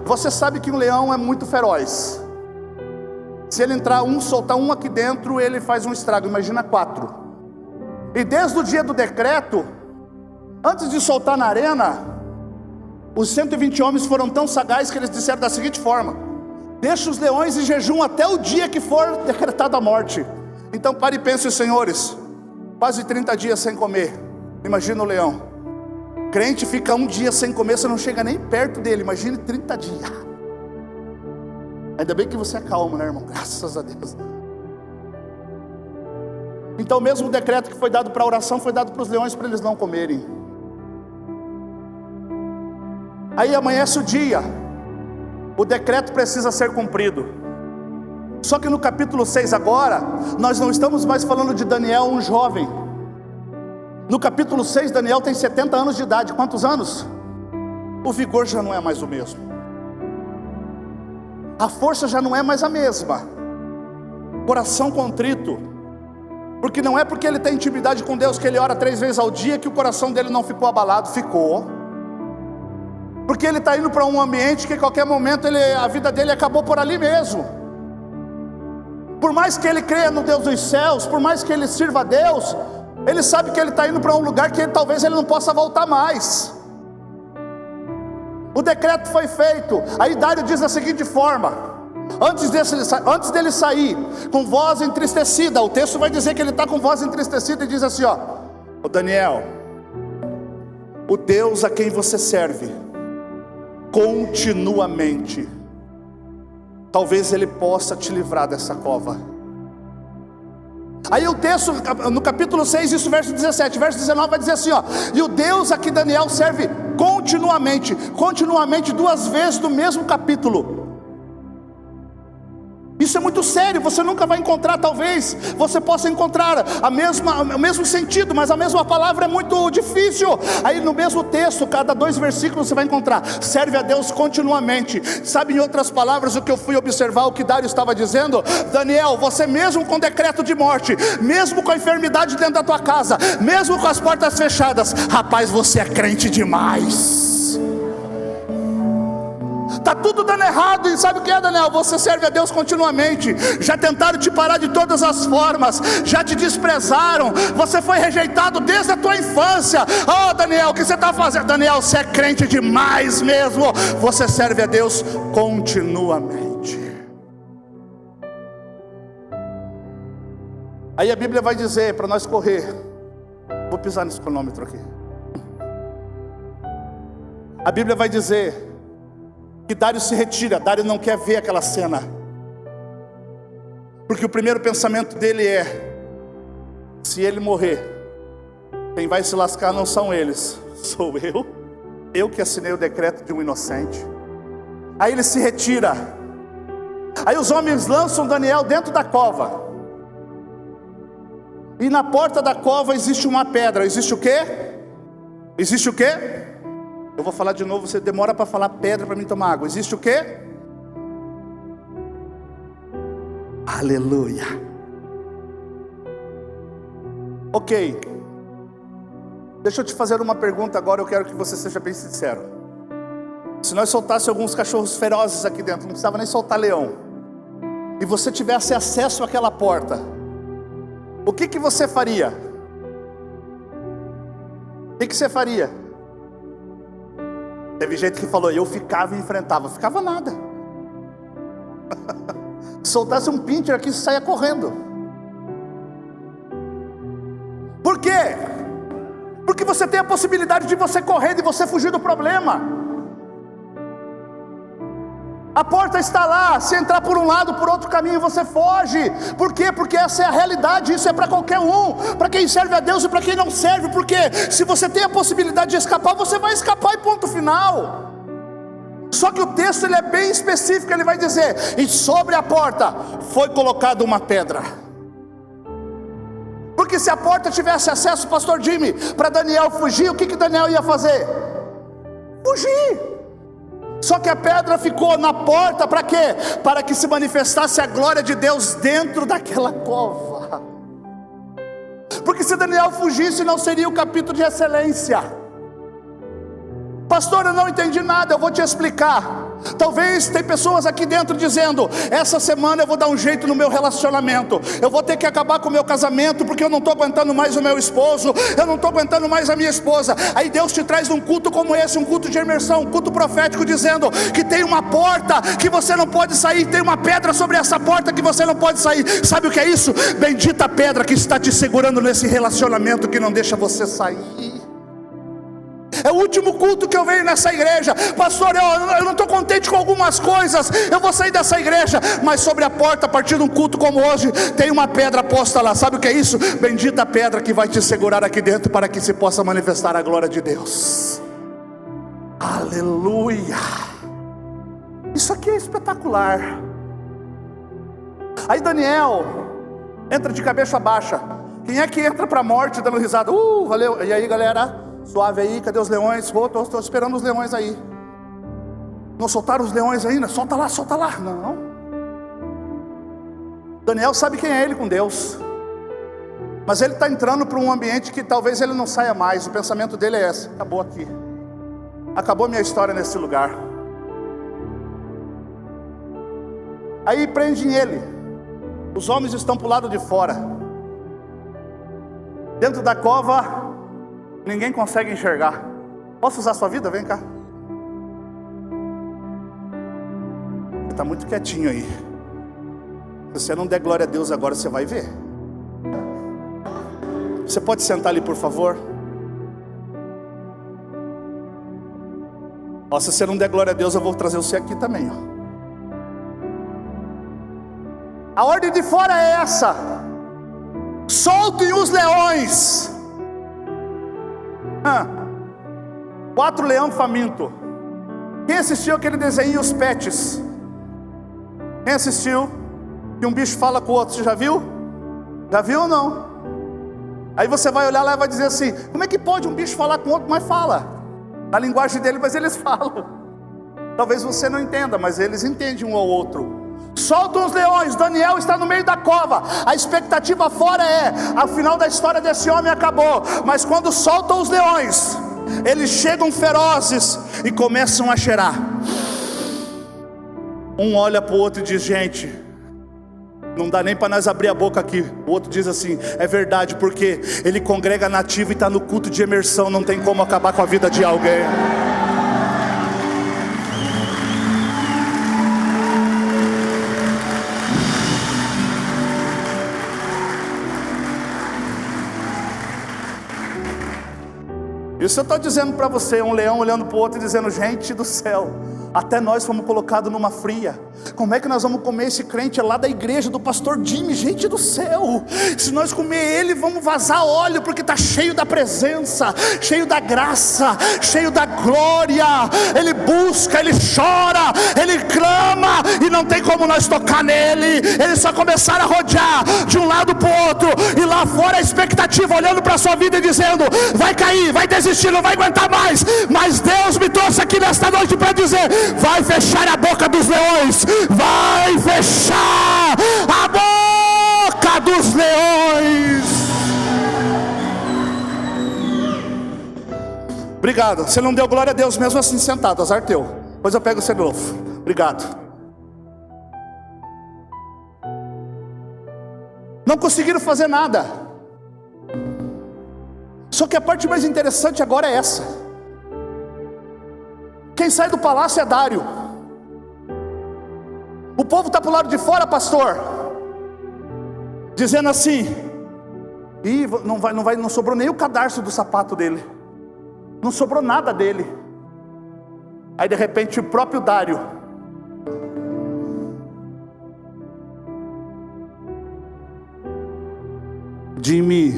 Você sabe que um leão é muito feroz. Se ele entrar soltar um aqui dentro, ele faz um estrago. Imagina 4. E desde o dia do decreto, antes de soltar na arena, os 120 homens foram tão sagazes que eles disseram da seguinte forma: deixa os leões em jejum até o dia que for decretada a morte. Então pare e pense, senhores, quase 30 dias sem comer. Imagina o leão. Crente fica um dia sem comer, você não chega nem perto dele. Imagine 30 dias. Ainda bem que você é calmo, né, irmão? Graças a Deus. Então o mesmo decreto que foi dado para a oração foi dado para os leões, para eles não comerem. Aí amanhece o dia, o decreto precisa ser cumprido. Só que no capítulo 6 agora, nós não estamos mais falando de Daniel, um jovem. No capítulo 6, Daniel tem 70 anos de idade. Quantos anos? O vigor já não é mais o mesmo. A força já não é mais a mesma. Coração contrito. Porque não é porque ele tem intimidade com Deus, que ele ora 3 vezes ao dia, que o coração dele não ficou abalado. Ficou. Porque ele está indo para um ambiente que a qualquer momento a vida dele acabou por ali mesmo. Por mais que ele creia no Deus dos céus, por mais que ele sirva a Deus, ele sabe que ele está indo para um lugar que talvez ele não possa voltar mais. O decreto foi feito. Aí Dário diz da seguinte forma: antes dele sair com voz entristecida, o texto vai dizer que ele está com voz entristecida e diz assim: ô Daniel, o Deus a quem você serve continuamente, talvez ele possa te livrar dessa cova. Aí o texto, no capítulo 6, isso verso 17, verso 19 vai dizer assim: e o Deus a que Daniel serve continuamente 2 vezes no mesmo capítulo. Isso é muito sério, você nunca vai encontrar, talvez você possa encontrar o mesmo sentido, mas a mesma palavra é muito difícil. Aí no mesmo texto, cada 2 versículos você vai encontrar: serve a Deus continuamente. Sabe, em outras palavras, o que eu fui observar, o que Dário estava dizendo: Daniel, você mesmo com decreto de morte, mesmo com a enfermidade dentro da tua casa, mesmo com as portas fechadas, rapaz, você é crente demais. Está tudo dando errado, e sabe o que é, Daniel? Você serve a Deus continuamente. Já tentaram te parar de todas as formas, já te desprezaram, você foi rejeitado desde a tua infância. Oh Daniel, o que você está fazendo? Daniel, você é crente demais mesmo. Você serve a Deus continuamente. Aí a Bíblia vai dizer para nós correr. Vou pisar nesse cronômetro aqui. A Bíblia vai dizer que Dário se retira. Dário não quer ver aquela cena, porque o primeiro pensamento dele é: se ele morrer, quem vai se lascar não são eles, sou eu que assinei o decreto de um inocente. Aí ele se retira. Aí os homens lançam Daniel dentro da cova, e na porta da cova existe uma pedra. Existe o quê? Existe o quê? Eu vou falar de novo, você demora para falar pedra para mim tomar água. Existe o quê? Aleluia. Ok. Deixa eu te fazer uma pergunta agora, eu quero que você seja bem sincero. Se nós soltássemos alguns cachorros ferozes aqui dentro, não precisava nem soltar leão, e você tivesse acesso àquela porta, o que você faria? O que você faria? Teve gente que falou: eu ficava e enfrentava. Ficava nada. Soltasse um pincher aqui, você saia correndo. Por quê? Porque você tem a possibilidade de você correr, de você fugir do problema. A porta está lá, se entrar por um lado, por outro caminho, você foge. Por quê? Porque essa é a realidade, isso é para qualquer um, para quem serve a Deus e para quem não serve. Porque se você tem a possibilidade de escapar, você vai escapar e ponto final. Só que o texto ele é bem específico, ele vai dizer: e sobre a porta foi colocada uma pedra. Porque se a porta tivesse acesso, pastor Jimmy, para Daniel fugir, o que Daniel ia fazer? Fugir. Só que a pedra ficou na porta para quê? Para que se manifestasse a glória de Deus dentro daquela cova. Porque se Daniel fugisse, não seria o capítulo de excelência. Pastor, eu não entendi nada, eu vou te explicar. Talvez tem pessoas aqui dentro dizendo: essa semana eu vou dar um jeito no meu relacionamento, eu vou ter que acabar com o meu casamento, porque eu não estou aguentando mais o meu esposo, eu não estou aguentando mais a minha esposa. Aí Deus te traz um culto como esse, um culto de imersão, um culto profético, dizendo que tem uma porta que você não pode sair, tem uma pedra sobre essa porta que você não pode sair. Sabe o que é isso? Bendita pedra que está te segurando nesse relacionamento, que não deixa você sair. É o último culto que eu venho nessa igreja. Pastor, eu não estou contente com algumas coisas, eu vou sair dessa igreja, mas sobre a porta, a partir de um culto como hoje, tem uma pedra posta lá. Sabe o que é isso? Bendita pedra que vai te segurar aqui dentro, para que se possa manifestar a glória de Deus. Aleluia. Isso aqui é espetacular. Aí Daniel entra de cabeça baixa. Quem é que entra para a morte dando risada? Valeu. E aí, galera? Suave aí, cadê os leões? Estou esperando os leões aí. Não soltaram os leões ainda? Solta lá, solta lá. Não. Daniel sabe quem é ele com Deus, mas ele está entrando para um ambiente que talvez ele não saia mais. O pensamento dele é esse: acabou aqui, acabou minha história nesse lugar. Aí prendem ele. Os homens estão para o lado de fora. Dentro da cova ninguém consegue enxergar. Posso usar sua vida? Vem cá. Você está muito quietinho aí. Se você não der glória a Deus agora, você vai ver. Você pode sentar ali, por favor? Se você não der glória a Deus, eu vou trazer você aqui também. A ordem de fora é essa: soltem os leões. 4 leões famintos. Quem assistiu aquele desenho Os Pets? Quem assistiu? Que um bicho fala com o outro, você já viu? Já viu ou não? Aí você vai olhar lá e vai dizer assim: como é que pode um bicho falar com o outro? Mas fala, na linguagem dele, mas eles falam. Talvez você não entenda, mas eles entendem um ao outro. Soltam os leões. Daniel está no meio da cova. A expectativa fora é: ao final da história desse homem acabou. Mas quando soltam os leões, eles chegam ferozes e começam a cheirar. Um olha para o outro e diz: gente, não dá nem para nós abrir a boca aqui. O outro diz assim: é verdade, porque ele congrega nativo e está no culto de imersão, não tem como acabar com a vida de alguém. Isso eu estou dizendo para você, um leão olhando para o outro e dizendo: gente do céu, até nós fomos colocados numa fria. Como é que nós vamos comer esse crente lá da igreja do pastor Jimmy? Gente do céu, se nós comer ele, vamos vazar óleo, porque está cheio da presença, cheio da graça, cheio da glória. Ele busca, ele chora, ele clama, e não tem como nós tocar nele. Eles só começaram a rodear de um lado para o outro, e lá fora a expectativa, olhando para a sua vida e dizendo: vai cair, vai desistir, não vai aguentar mais. Mas Deus me trouxe aqui nesta noite para dizer: vai fechar a boca dos leões, vai fechar a boca dos leões. Obrigado. Você não deu glória a Deus mesmo assim sentado, azar teu. Depois eu pego você de novo. Obrigado. Não conseguiram fazer nada. Só que a parte mais interessante agora é essa: quem sai do palácio é Dário. O povo está para o lado de fora, pastor, dizendo assim: ih, não sobrou nem o cadarço do sapato dele, não sobrou nada dele. Aí de repente o próprio Dário: Jimmy,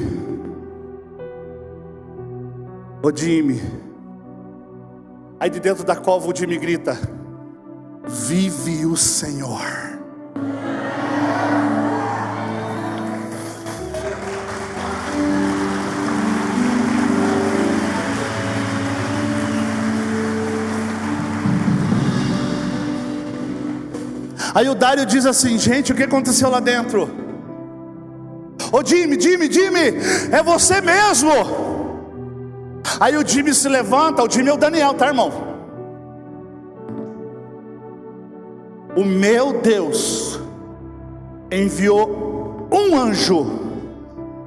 ô Jimmy. Aí de dentro da cova o Jimmy grita: vive o Senhor. Aí o Dário diz assim: gente, o que aconteceu lá dentro? Ô Jimmy, é você mesmo? Aí o Jimmy se levanta. O Jimmy é o Daniel, tá, irmão? O meu Deus enviou um anjo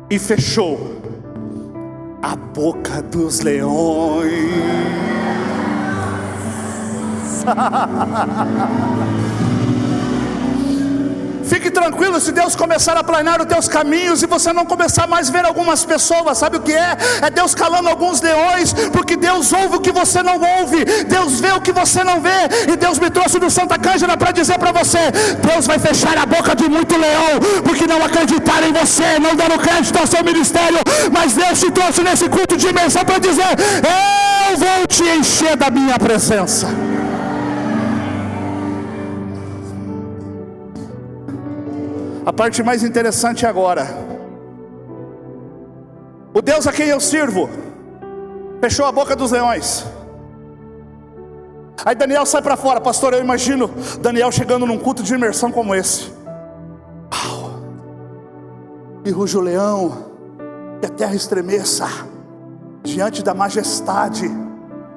e fechou a boca dos leões. Fique tranquilo, se Deus começar a planear os teus caminhos e você não começar mais a ver algumas pessoas, sabe o que é? É Deus calando alguns leões, porque Deus ouve o que você não ouve, Deus vê o que você não vê. E Deus me trouxe do Santa Cândida para dizer para você: Deus vai fechar a boca de muito leão, porque não acreditaram em você, não deram crédito ao seu ministério. Mas Deus te trouxe nesse culto de imersão para dizer: eu vou te encher da minha presença. A parte mais interessante é agora. O Deus a quem eu sirvo fechou a boca dos leões. Aí Daniel sai para fora. Pastor, eu imagino Daniel chegando num culto de imersão como esse. E ruja o leão, e a terra estremeça diante da majestade.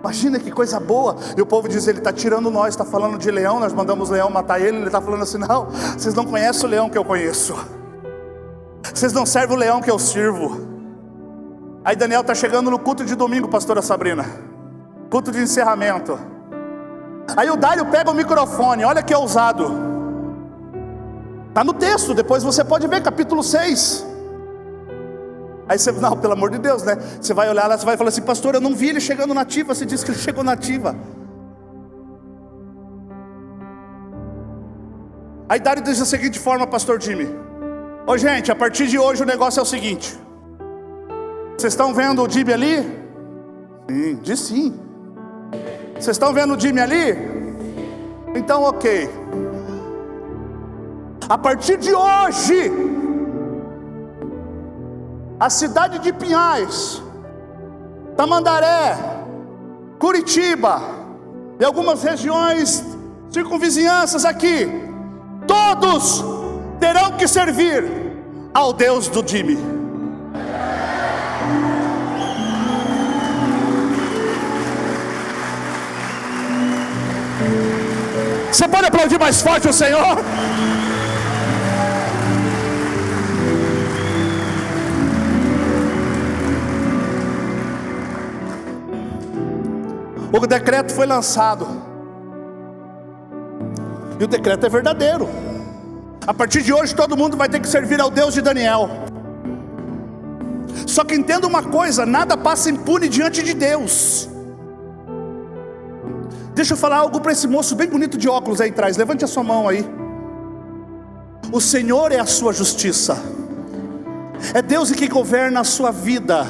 Imagina que coisa boa. E o povo diz: ele está tirando nós, está falando de leão, nós mandamos o leão matar ele. Ele está falando assim: não, vocês não conhecem o leão que eu conheço, vocês não servem o leão que eu sirvo. Aí Daniel está chegando no culto de domingo, pastora Sabrina, culto de encerramento. Aí o Dário pega o microfone, olha que ousado. Está no texto, depois você pode ver, capítulo 6. Aí você, não, pelo amor de Deus, né? Você vai olhar lá, você vai falar assim: pastor, eu não vi ele chegando na ativa. Você disse que ele chegou na ativa. Aí Dário diz da seguinte forma, pastor Jimmy: ô gente, a partir de hoje o negócio é o seguinte. Vocês estão vendo o Jimmy ali? Sim, diz sim. Vocês estão vendo o Jimmy ali? Então ok. A partir de hoje, a cidade de Pinhais, Tamandaré, Curitiba e algumas regiões circunvizinhanças aqui, todos terão que servir ao Deus do Jimmy. Você pode aplaudir mais forte o Senhor? O decreto foi lançado, e o decreto é verdadeiro. A partir de hoje todo mundo vai ter que servir ao Deus de Daniel. Só que entenda uma coisa: nada passa impune diante de Deus. Deixa eu falar algo para esse moço bem bonito de óculos aí atrás. Levante a sua mão aí. O Senhor é a sua justiça. É Deus que governa a sua vida.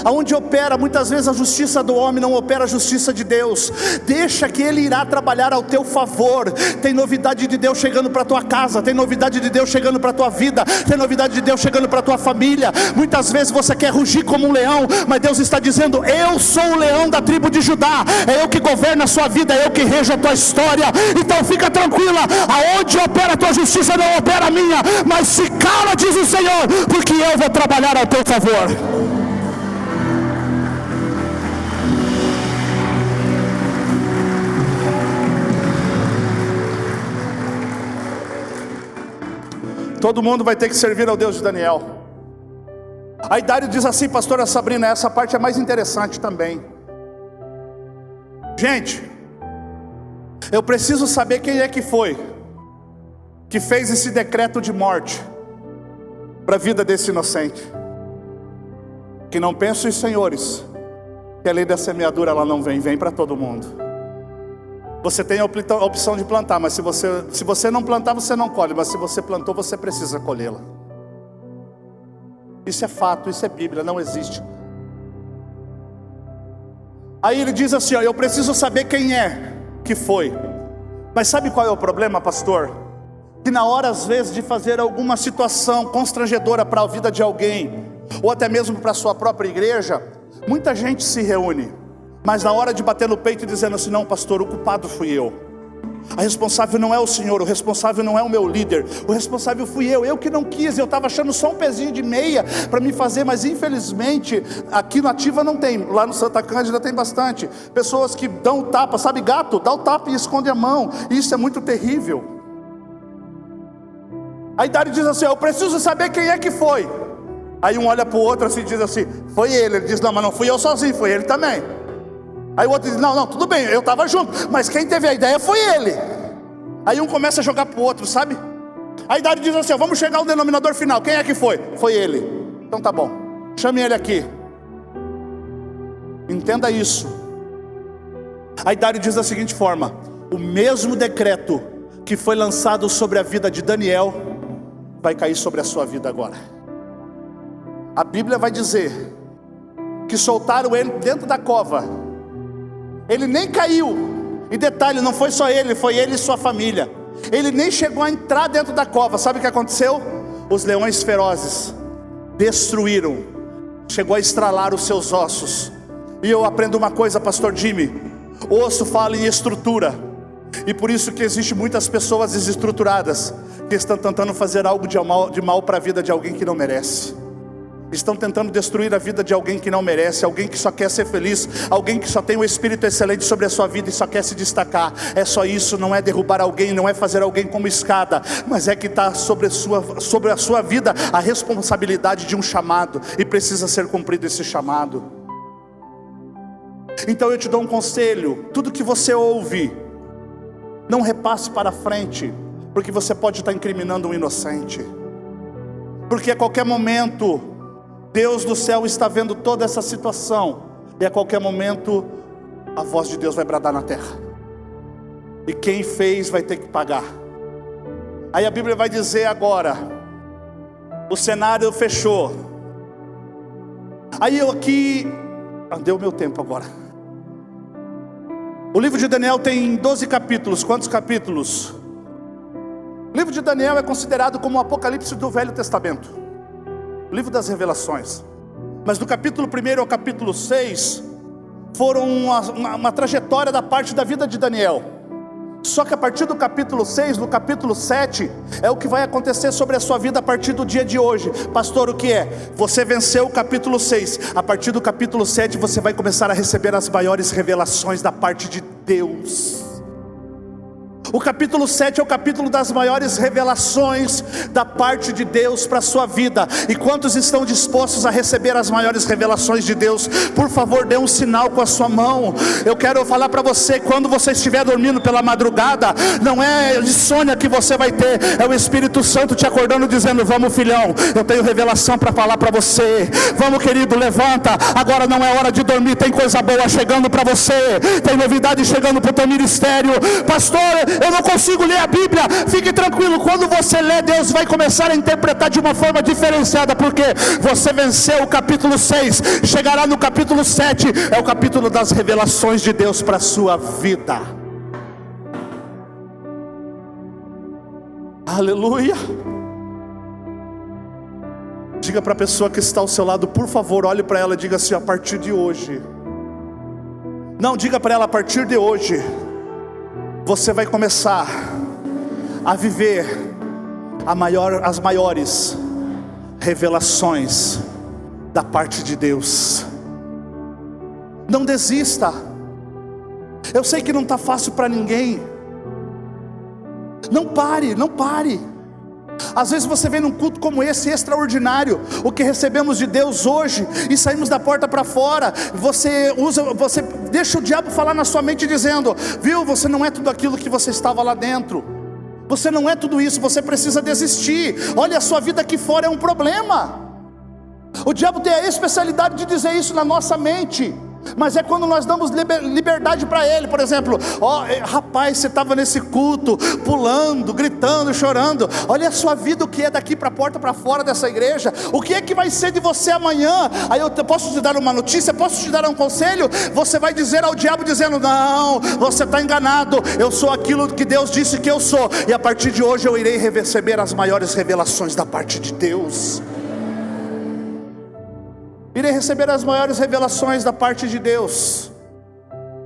Aonde opera muitas vezes a justiça do homem, não opera a justiça de Deus. Deixa que Ele irá trabalhar ao teu favor. Tem novidade de Deus chegando para a tua casa, tem novidade de Deus chegando para a tua vida, tem novidade de Deus chegando para a tua família. Muitas vezes você quer rugir como um leão, mas Deus está dizendo: eu sou o leão da tribo de Judá, é eu que governo a sua vida, é eu que rejo a tua história. Então fica tranquila, aonde opera a tua justiça não opera a minha. Mas se cala, diz o Senhor, porque eu vou trabalhar ao teu favor. Todo mundo vai ter que servir ao Deus de Daniel. Aí Dário diz assim, pastora Sabrina, essa parte é mais interessante também. Gente, eu preciso saber quem é que foi que fez esse decreto de morte para a vida desse inocente. Que não pensem os senhores que a lei da semeadura ela não vem para todo mundo. Você tem a opção de plantar, mas se você não plantar, você não colhe. Mas se você plantou, você precisa colhê-la. Isso é fato, isso é Bíblia, não existe. Aí ele diz assim, ó, eu preciso saber quem é que foi Mas sabe qual é o problema, pastor? Que na hora às vezes de fazer alguma situação constrangedora para a vida de alguém, ou até mesmo para a sua própria igreja, muita gente se reúne, mas na hora de bater no peito e dizendo assim: não, pastor, o culpado fui eu, a responsável não é o senhor, o responsável não é o meu líder, o responsável fui eu que não quis, eu estava achando só um pezinho de meia para me fazer, mas infelizmente aqui no Ativa não tem, lá no Santa Cândida tem bastante, pessoas que dão o tapa, sabe gato? Dá o tapa e esconde a mão, e isso é muito terrível. Aí Dário diz assim: eu preciso saber quem é que foi. Aí um olha para o outro assim e diz assim: foi ele. Ele diz: não, mas não fui eu sozinho, foi ele também. Aí o outro diz: não, tudo bem, eu estava junto, mas quem teve a ideia foi ele. Aí um começa a jogar para o outro, sabe? Aí Dário diz assim: vamos chegar ao denominador final, quem é que foi? Foi ele. Então tá bom, chame ele aqui. Entenda isso. Aí Dário diz da seguinte forma: o mesmo decreto que foi lançado sobre a vida de Daniel vai cair sobre a sua vida agora. A Bíblia vai dizer que soltaram ele dentro da cova. Ele nem caiu. E detalhe, não foi só ele, foi ele e sua família. Ele nem chegou a entrar dentro da cova. Sabe o que aconteceu? Os leões ferozes destruíram, chegou a estralar os seus ossos. E eu aprendo uma coisa, pastor Jimmy: osso fala em estrutura. E por isso que existe muitas pessoas desestruturadas que estão tentando fazer algo de mal para a vida de alguém que não merece. Estão tentando destruir a vida de alguém que não merece, alguém que só quer ser feliz, alguém que só tem um espírito excelente sobre a sua vida e só quer se destacar. É só isso, não é derrubar alguém, não é fazer alguém como escada, mas é que está sobre a sua vida a responsabilidade de um chamado, e precisa ser cumprido esse chamado. Então eu te dou um conselho: tudo que você ouve, não repasse para frente, porque você pode estar incriminando um inocente. Porque a qualquer momento Deus do céu está vendo toda essa situação, e a qualquer momento a voz de Deus vai bradar na terra, e quem fez vai ter que pagar. Aí a Bíblia vai dizer agora: o cenário fechou. Aí eu aqui, deu meu tempo agora. O livro de Daniel tem 12 capítulos. Quantos capítulos? O livro de Daniel é considerado como o Apocalipse do Velho Testamento, o livro das revelações. Mas do capítulo 1 ao capítulo 6 foram uma trajetória da parte da vida de Daniel. Só que a partir do capítulo 6, no capítulo 7, é o que vai acontecer sobre a sua vida a partir do dia de hoje. Pastor, o que é? Você venceu o capítulo 6, a partir do capítulo 7 você vai começar a receber as maiores revelações da parte de Deus. O capítulo 7 é o capítulo das maiores revelações da parte de Deus para a sua vida. E quantos estão dispostos a receber as maiores revelações de Deus? Por favor, dê um sinal com a sua mão. Eu quero falar para você: quando você estiver dormindo pela madrugada, não é insônia que você vai ter, é o Espírito Santo te acordando dizendo: vamos, filhão, eu tenho revelação para falar para você. Vamos, querido, levanta, agora não é hora de dormir, tem coisa boa chegando para você, tem novidade chegando para o teu ministério. Pastor, eu não consigo ler a Bíblia. Fique tranquilo, quando você lê, Deus vai começar a interpretar de uma forma diferenciada, porque você venceu o capítulo 6, chegará no capítulo 7, é o capítulo das revelações de Deus para a sua vida. Aleluia. Diga para a pessoa que está ao seu lado, por favor, olhe para ela e diga assim: a partir de hoje. Não, diga para ela: a partir de hoje você vai começar a viver as maiores revelações da parte de Deus. Não desista. Eu sei que não está fácil para ninguém. Não pare, não pare. Às vezes você vem num culto como esse, extraordinário, o que recebemos de Deus hoje, e saímos da porta para fora. Você deixa o diabo falar na sua mente dizendo: viu, você não é tudo aquilo que você estava lá dentro. Você não é tudo isso, você precisa desistir. Olha, a sua vida aqui fora é um problema. O diabo tem a especialidade de dizer isso na nossa mente. Mas é quando nós damos liberdade para ele. Por exemplo, rapaz, você estava nesse culto, pulando, gritando, chorando. Olha a sua vida, o que é daqui para a porta para fora dessa igreja. O que é que vai ser de você amanhã? Aí eu posso te dar uma notícia, posso te dar um conselho? Você vai dizer ao diabo dizendo: não, você está enganado. Eu sou aquilo que Deus disse que eu sou. E a partir de hoje eu irei receber as maiores revelações da parte de Deus. Irei receber as maiores revelações da parte de Deus.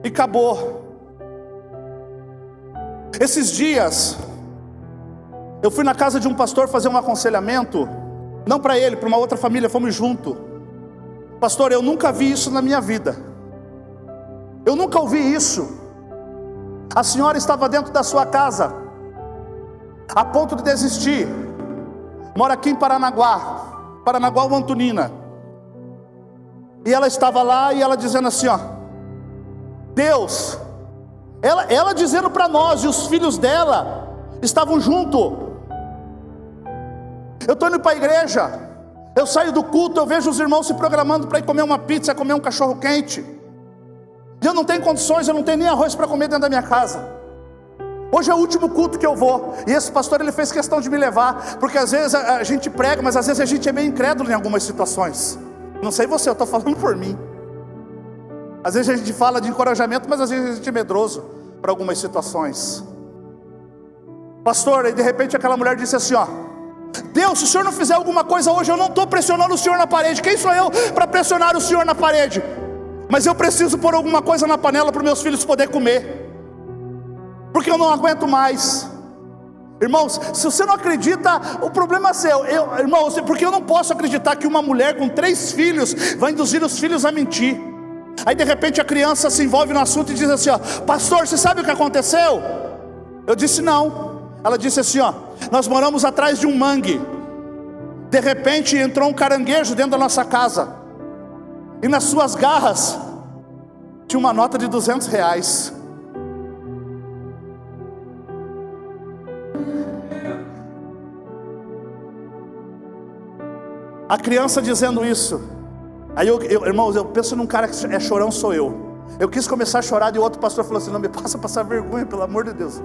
E acabou. Esses dias eu fui na casa de um pastor fazer um aconselhamento. Não para ele, para uma outra família, fomos junto. Pastor, eu nunca vi isso na minha vida. Eu nunca ouvi isso. A senhora estava dentro da sua casa, a ponto de desistir. Mora aqui em Paranaguá, Antonina. E ela estava lá e ela dizendo assim, Deus, ela dizendo para nós, e os filhos dela estavam junto. Eu estou indo para a igreja, eu saio do culto, eu vejo os irmãos se programando para ir comer uma pizza, comer um cachorro quente. E eu não tenho condições, eu não tenho nem arroz para comer dentro da minha casa. Hoje é o último culto que eu vou. E esse pastor, ele fez questão de me levar, porque às vezes a gente prega, mas às vezes a gente é meio incrédulo em algumas situações. Não sei você, eu estou falando por mim. Às vezes a gente fala de encorajamento, mas às vezes a gente é medroso para algumas situações. Pastor, e de repente aquela mulher disse assim, Deus, se o senhor não fizer alguma coisa hoje, eu não estou pressionando o senhor na parede. Quem sou eu para pressionar o senhor na parede? Mas eu preciso pôr alguma coisa na panela para os meus filhos poderem comer, porque eu não aguento mais. Irmãos, se você não acredita, o problema é seu. Irmãos, porque eu não posso acreditar que uma mulher com 3 filhos vai induzir os filhos a mentir. Aí de repente a criança se envolve no assunto e diz assim, pastor, você sabe o que aconteceu? Eu disse não. Ela disse assim, nós moramos atrás de um mangue. De repente entrou um caranguejo dentro da nossa casa, e nas suas garras tinha uma nota de R$200. A criança dizendo isso. Aí irmãos, eu penso num cara que é chorão, sou eu. Eu quis começar a chorar e o outro pastor falou assim, não me passa a passar vergonha, pelo amor de Deus.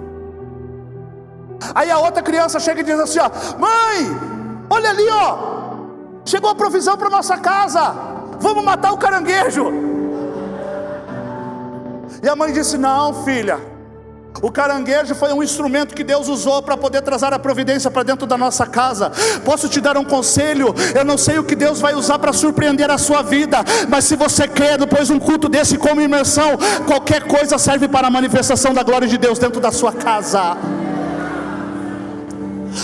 Aí a outra criança chega e diz assim, mãe, olha ali, chegou a provisão para nossa casa, vamos matar o caranguejo. E a mãe disse, não filha, o caranguejo foi um instrumento que Deus usou para poder trazer a providência para dentro da nossa casa. Posso te dar um conselho? Eu não sei o que Deus vai usar para surpreender a sua vida, mas se você quer, depois de um culto desse como imersão, qualquer coisa serve para a manifestação da glória de Deus dentro da sua casa.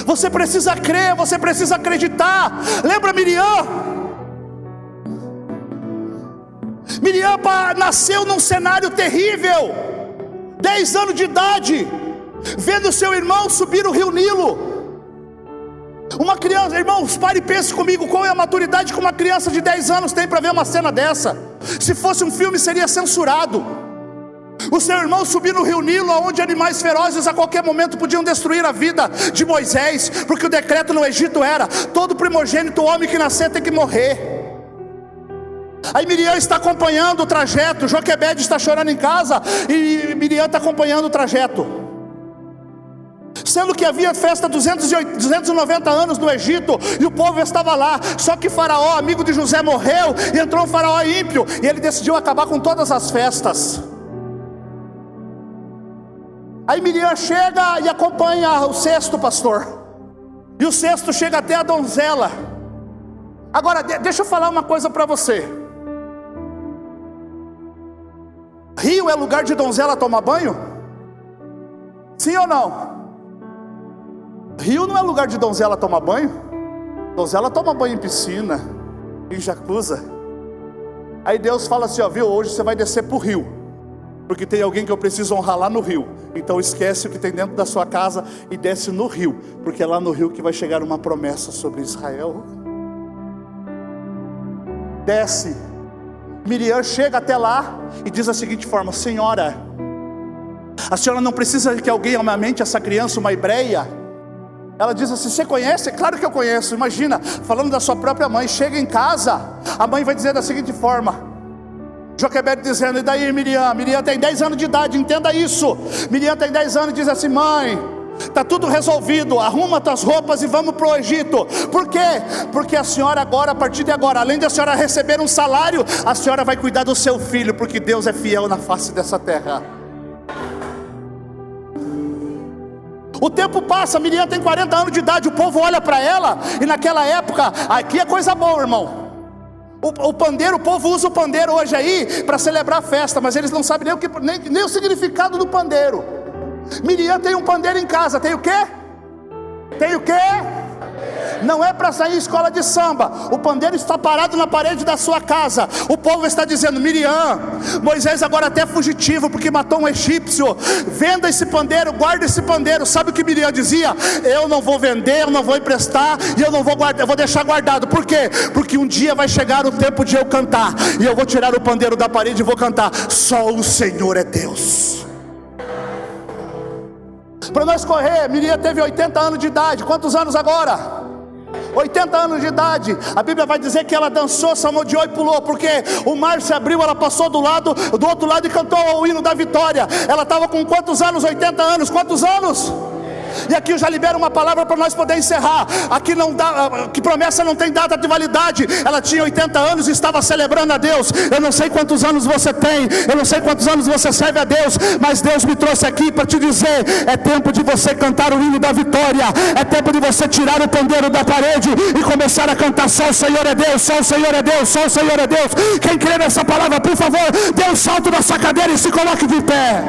Você precisa crer, você precisa acreditar. Lembra Miriam? Miriam nasceu num cenário terrível, 10 anos de idade, vendo seu irmão subir o rio Nilo. Uma criança, irmãos, pare e pense comigo, qual é a maturidade que uma criança de 10 anos tem para ver uma cena dessa? Se fosse um filme seria censurado. O seu irmão subir no rio Nilo, onde animais ferozes a qualquer momento podiam destruir a vida de Moisés, porque o decreto no Egito era, todo primogênito homem que nascer tem que morrer. Aí Miriam está acompanhando o trajeto, Joquebede está chorando em casa, e Miriam está acompanhando o trajeto. Sendo que havia festa 290 anos no Egito, e o povo estava lá. Só que Faraó, amigo de José, morreu, e entrou um Faraó ímpio, e ele decidiu acabar com todas as festas. Aí Miriam chega e acompanha o cesto, pastor, e o cesto chega até a donzela. Agora, deixa eu falar uma coisa para você. Rio é lugar de donzela tomar banho? Sim ou não? Rio não é lugar de donzela tomar banho? Donzela toma banho em piscina, em jacuzzi. Aí Deus fala assim, viu, hoje você vai descer para o rio, porque tem alguém que eu preciso honrar lá no rio. Então esquece o que tem dentro da sua casa e desce no rio, porque é lá no rio que vai chegar uma promessa sobre Israel. Desce. Miriam chega até lá e diz da seguinte forma, senhora, a senhora não precisa que alguém amamente essa criança, uma hebreia? Ela diz assim, você conhece? É claro que eu conheço. Imagina, falando da sua própria mãe, chega em casa, a mãe vai dizer da seguinte forma, Joquebede dizendo: e daí Miriam? Miriam tem 10 anos de idade, entenda isso. Miriam tem 10 anos e diz assim: mãe, está tudo resolvido, arruma tuas roupas e vamos para o Egito. Por quê? Porque a senhora agora, a partir de agora, além de a senhora receber um salário, a senhora vai cuidar do seu filho, porque Deus é fiel na face dessa terra. O tempo passa, Miriam tem 40 anos de idade, o povo olha para ela, e naquela época, aqui é coisa boa, irmão. O pandeiro, o povo usa o pandeiro hoje aí para celebrar a festa, mas eles não sabem nem o significado do pandeiro. Miriam tem um pandeiro em casa, tem o quê? Tem o quê? Não é para sair em escola de samba. O pandeiro está parado na parede da sua casa. O povo está dizendo: Miriam, Moisés agora até é fugitivo porque matou um egípcio. Venda esse pandeiro, guarda esse pandeiro. Sabe o que Miriam dizia? Eu não vou vender, eu não vou emprestar, e eu não vou guardar, eu vou deixar guardado. Por quê? Porque um dia vai chegar o tempo de eu cantar, e eu vou tirar o pandeiro da parede e vou cantar: só o Senhor é Deus. Para nós correr, Miriam teve 80 anos de idade. Quantos anos agora? 80 anos de idade. A Bíblia vai dizer que ela dançou, salmodiou e pulou, porque o mar se abriu, ela passou do outro lado e cantou o hino da vitória. Ela estava com quantos anos? 80 anos. Quantos anos? E aqui eu já libero uma palavra para nós poder encerrar. Aqui não dá, que promessa não tem data de validade. Ela tinha 80 anos e estava celebrando a Deus. Eu não sei quantos anos você tem, eu não sei quantos anos você serve a Deus, mas Deus me trouxe aqui para te dizer: é tempo de você cantar o hino da vitória. É tempo de você tirar o pandeiro da parede e começar a cantar: só o Senhor é Deus, só o Senhor é Deus, só o Senhor é Deus. Quem crê nessa palavra, por favor, dê um salto da sua cadeira e se coloque de pé.